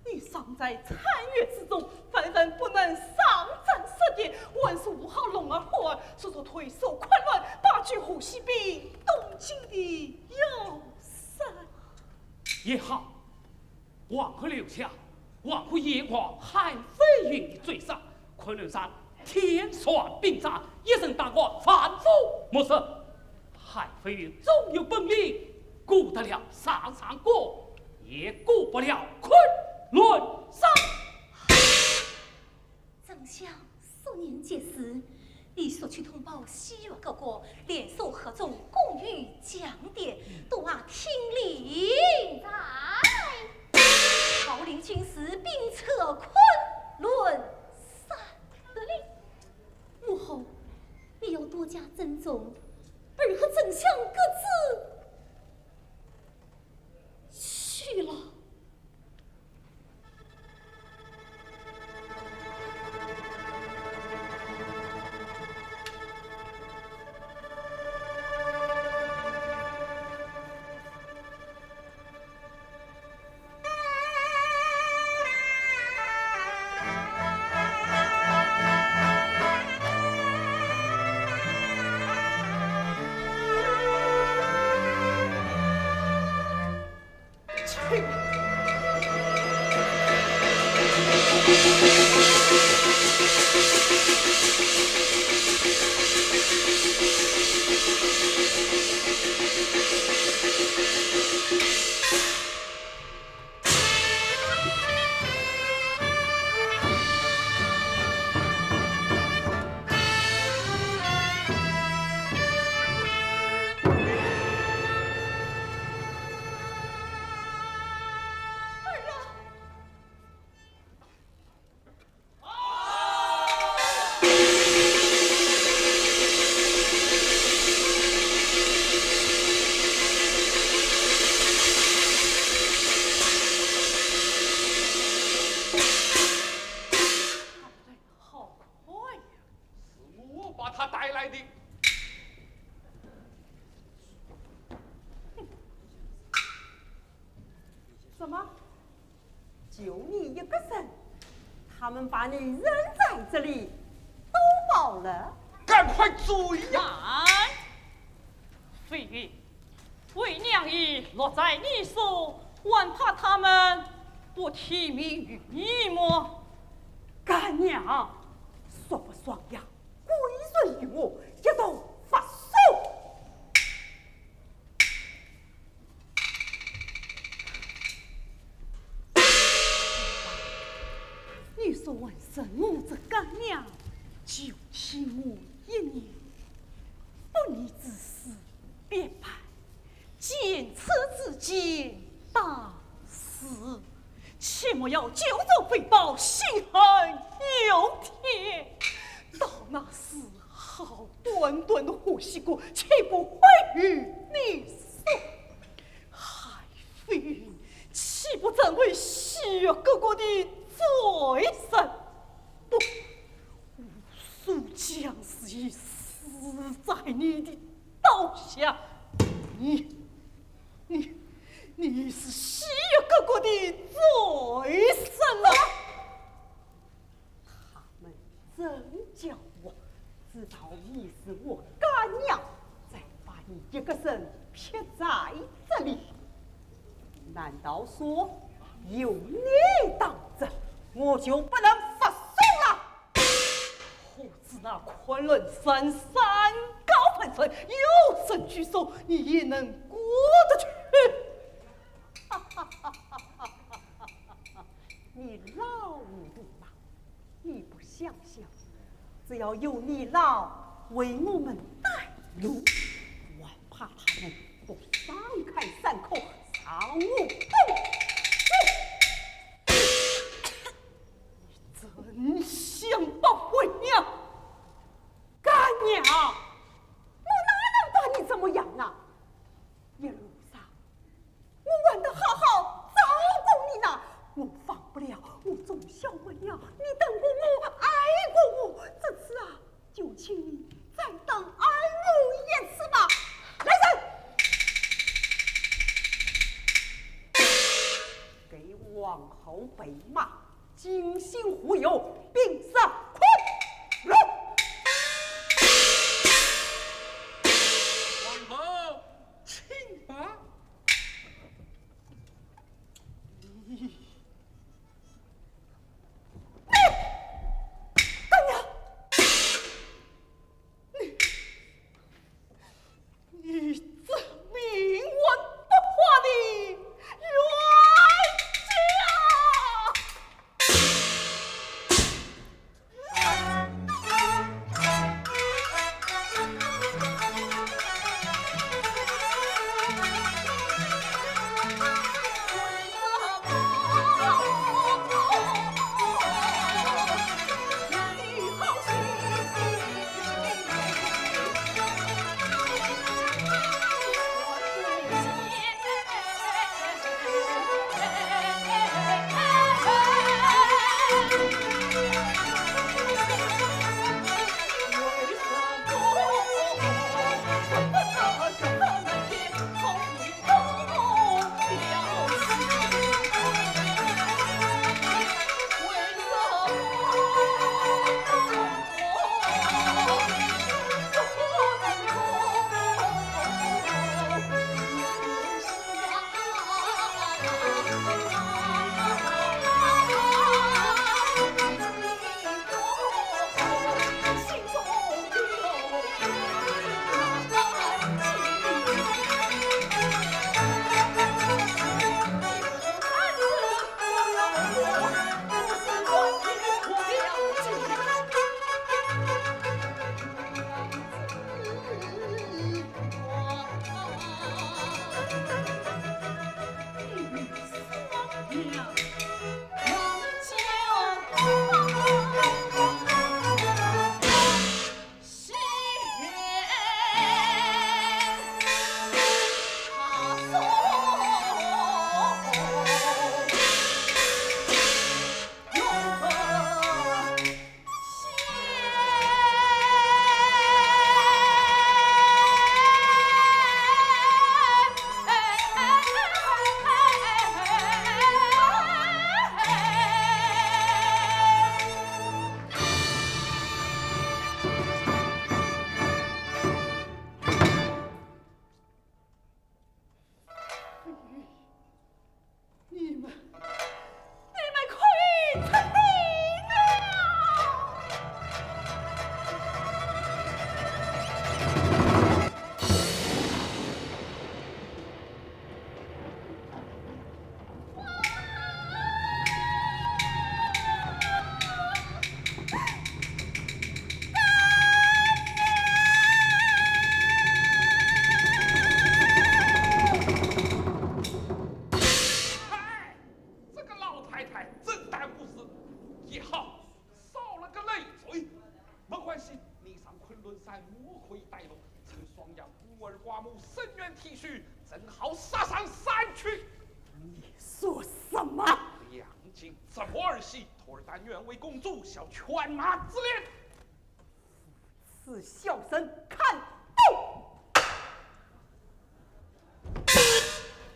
你尚在残月之中，纷纷不能上阵射箭，文是5号龙儿虎儿，所说退守昆仑，拔去虎溪兵东京的优势。也好，王可留下，王可夜光韩飞云的嘴上，昆仑山天算兵诈，一声大官反复莫测。韩飞云总有本领，顾得了上上国，也顾不了昆仑山。丞相数年节时，你所去通报西越各国联手合纵，共御将典，都阿听令在。号令军师兵策昆仑山的令，幕后你要多加珍重，而和丞相各自去了。什么？就你一个人，他们把你扔在这里，都饱了。赶快追呀！飞云，为娘已落在你手，还怕他们不听命于你么？干娘，说不爽呀，归顺于我，一同发送。你说问什么这干娘，就听我一言，不义之事别办，见车之间大事，切莫要久走诽谤，心恨有天。到那时，好端端的呼吸过，岂不会与你说？海飞云，岂不成为西越各国的罪神？不，无数将士已死在你的刀下。你是西越各国的罪神了。他们真叫我知道你是我干娘，再把你一个人撇在这里。难道说有你当着，我就不能发送了？何止那昆仑山山高盘水，有神居首，你也能过得去？你老母嘛，你不想想，只要有你老为我们带路，我怕他们不放开山口，伤我真想把回娘，干娘，我哪能把你怎么样啊？一路上我玩得好好，照顾你呢，我放不了，我总想问呀，你等过我，爱过我，这次啊，就请你再当爱我一次吧。来人！皇后被骂，精心忽悠，并上困了。皇后，请吧。干娘，你这冥顽不化的冤小犬马之恋，此笑声看动。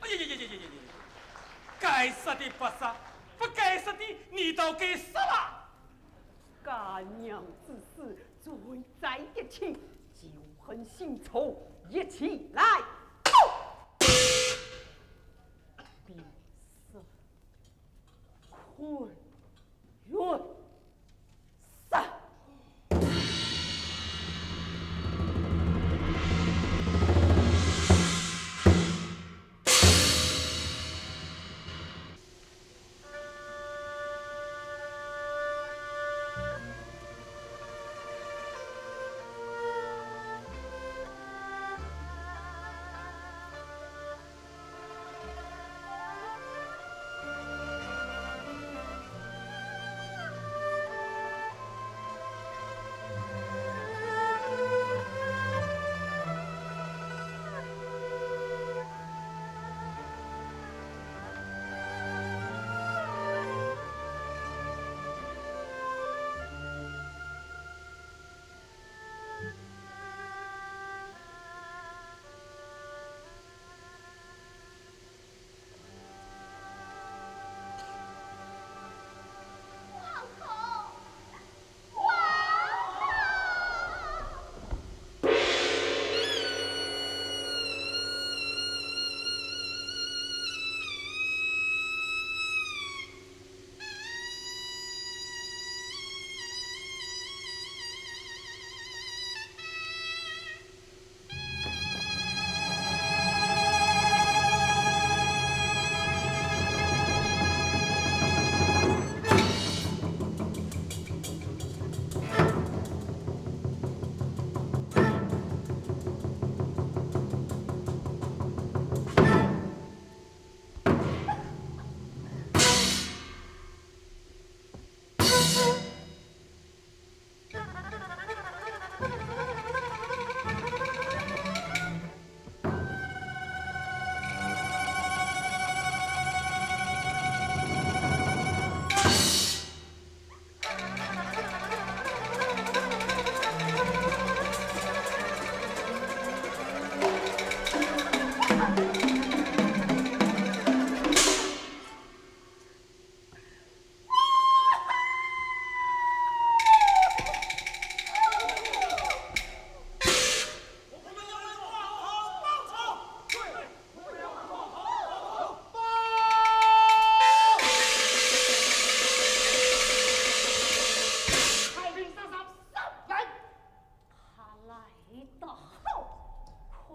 哎呀呀呀呀呀呀！该杀的不杀，不该杀的你都给杀了。干娘之死，罪在一起，旧恨新仇一起来。必死困冤。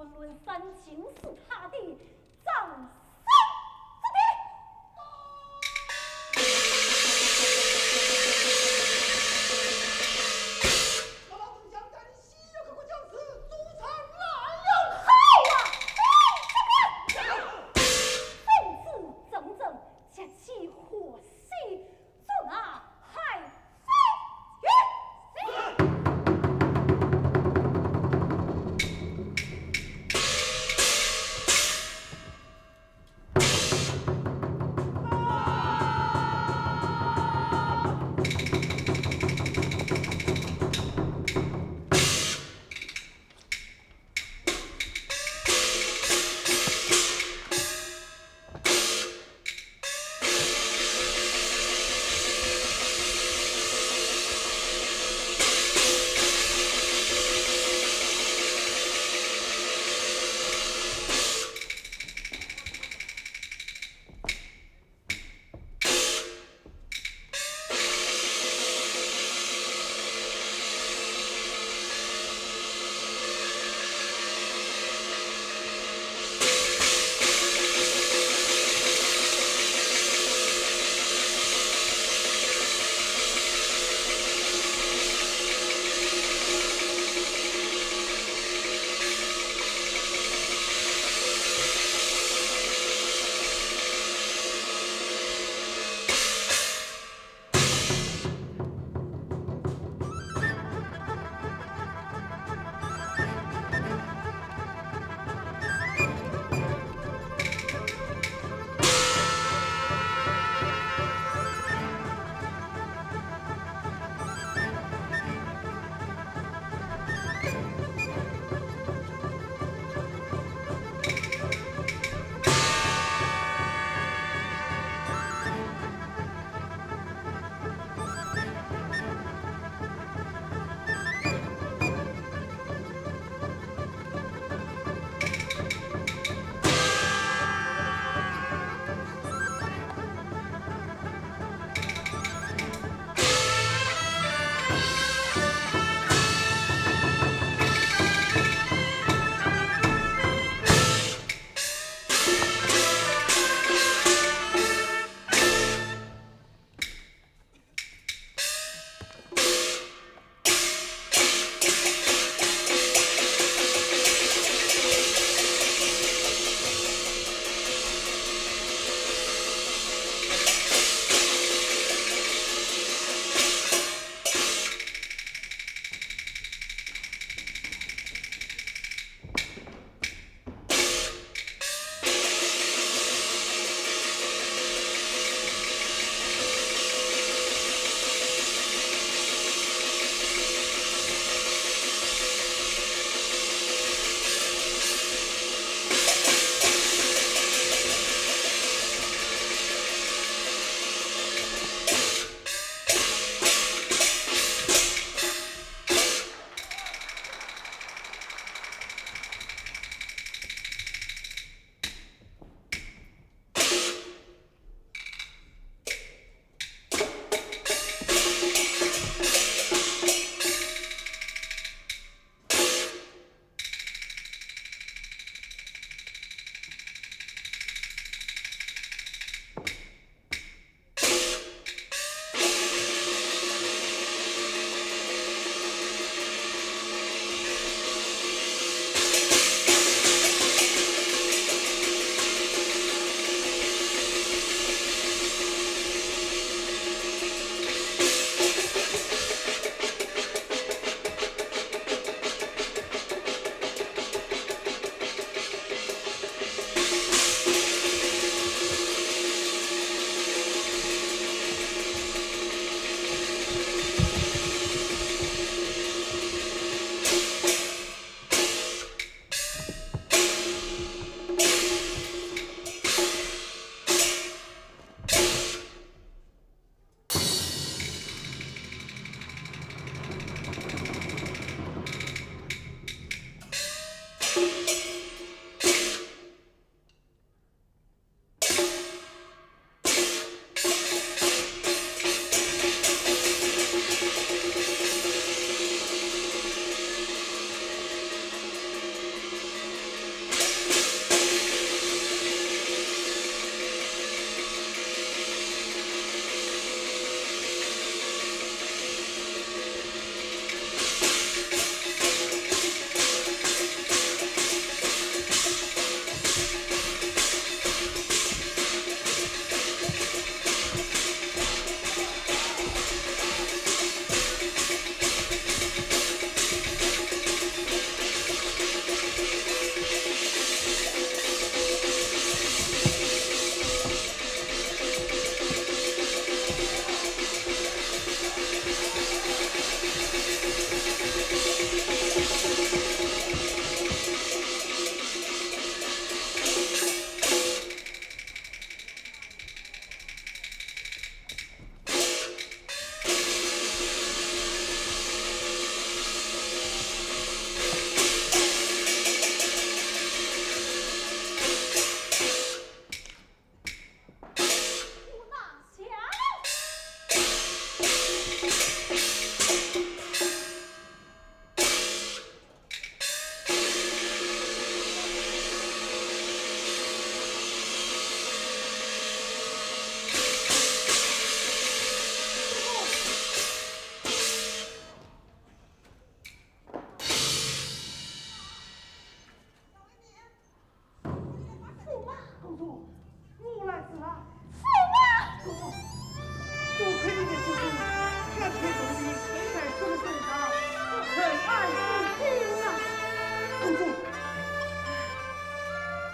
昆仑山就是他的葬身之地。老老总想带领西游各国将士筑城来了。好啊！这边奉旨整整，将其火系捉拿海飞鱼。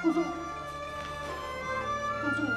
公主，公主。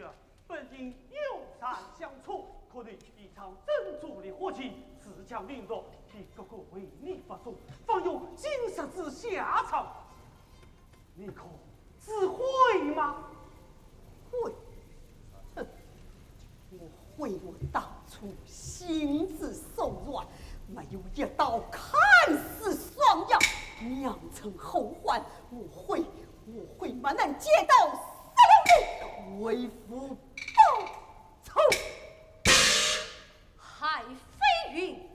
儿本应友善相处，可你一场珍珠的火气，自强凌弱，你哥哥为你发作，方有金石之下场，你可知悔吗？悔，哼！我悔我当初心智手软，没有一刀砍死双阳，酿成后患。我悔没能借刀杀了你，为父报仇。海飞云，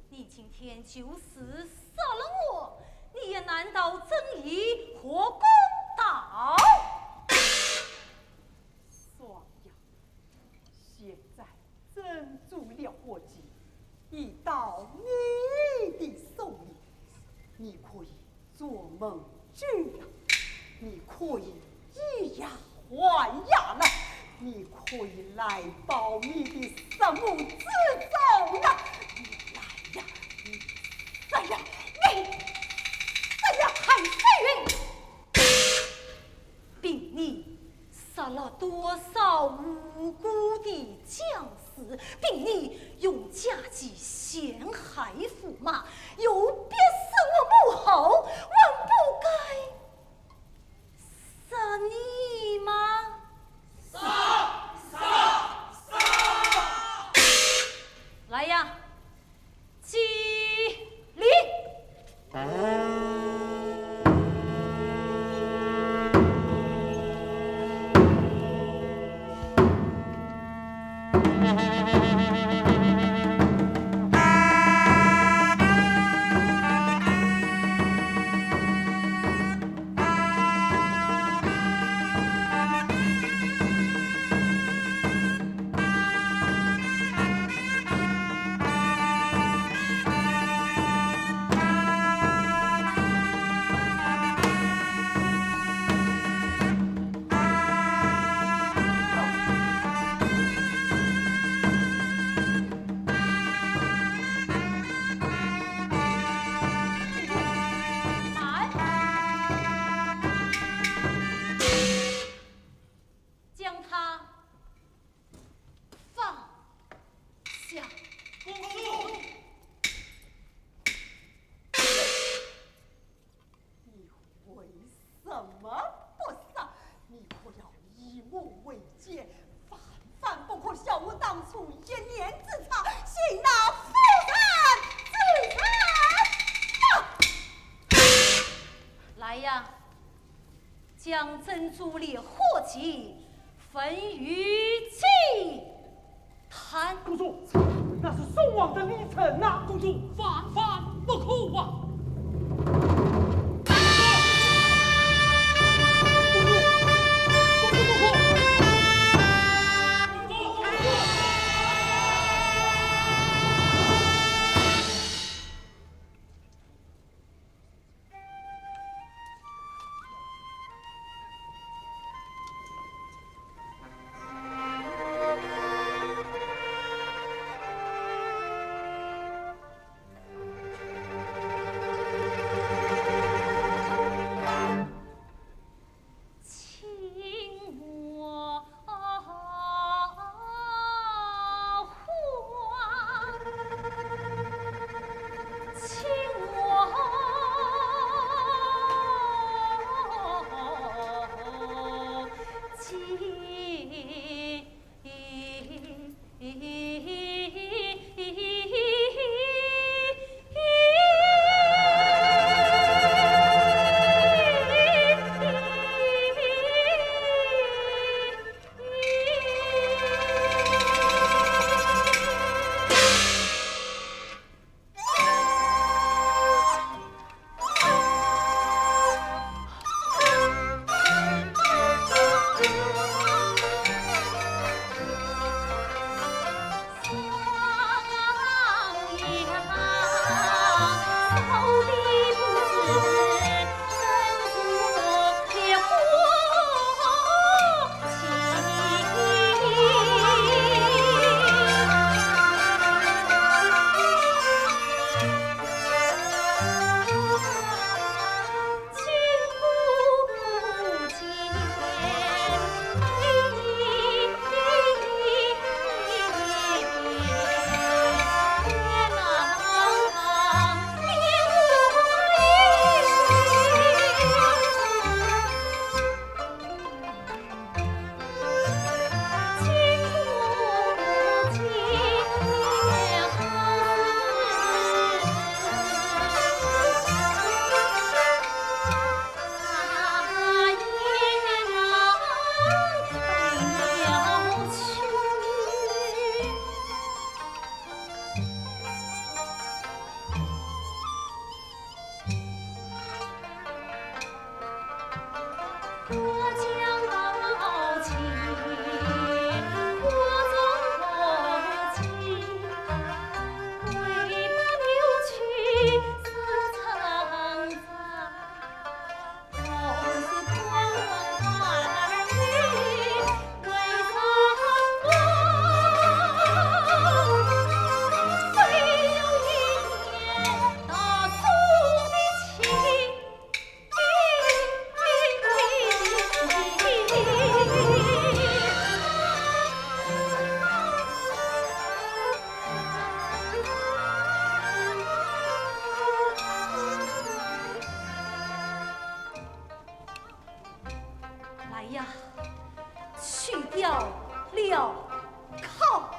你今天就是杀了我，你也难道正义可公道？双阳，现在珍珠了火机已到你的手里，你可以做梦去了，你可以以牙还牙了，你可以来报你的什么之仇了？你来呀，你来呀，你来呀，海飞云！并你杀了多少无辜的将士，并你用假计陷害驸马，又别是我母后，万不该杀你吗？来呀，祭礼！将他放下。公主，你为什么不杀？你可要以我为戒，万不可笑我当初一念之差，行那夫人之人。来呀，将珍珠烈火计分于祭坛。公主，那是宋王的礼臣呐！公主万万不可啊！公要了靠。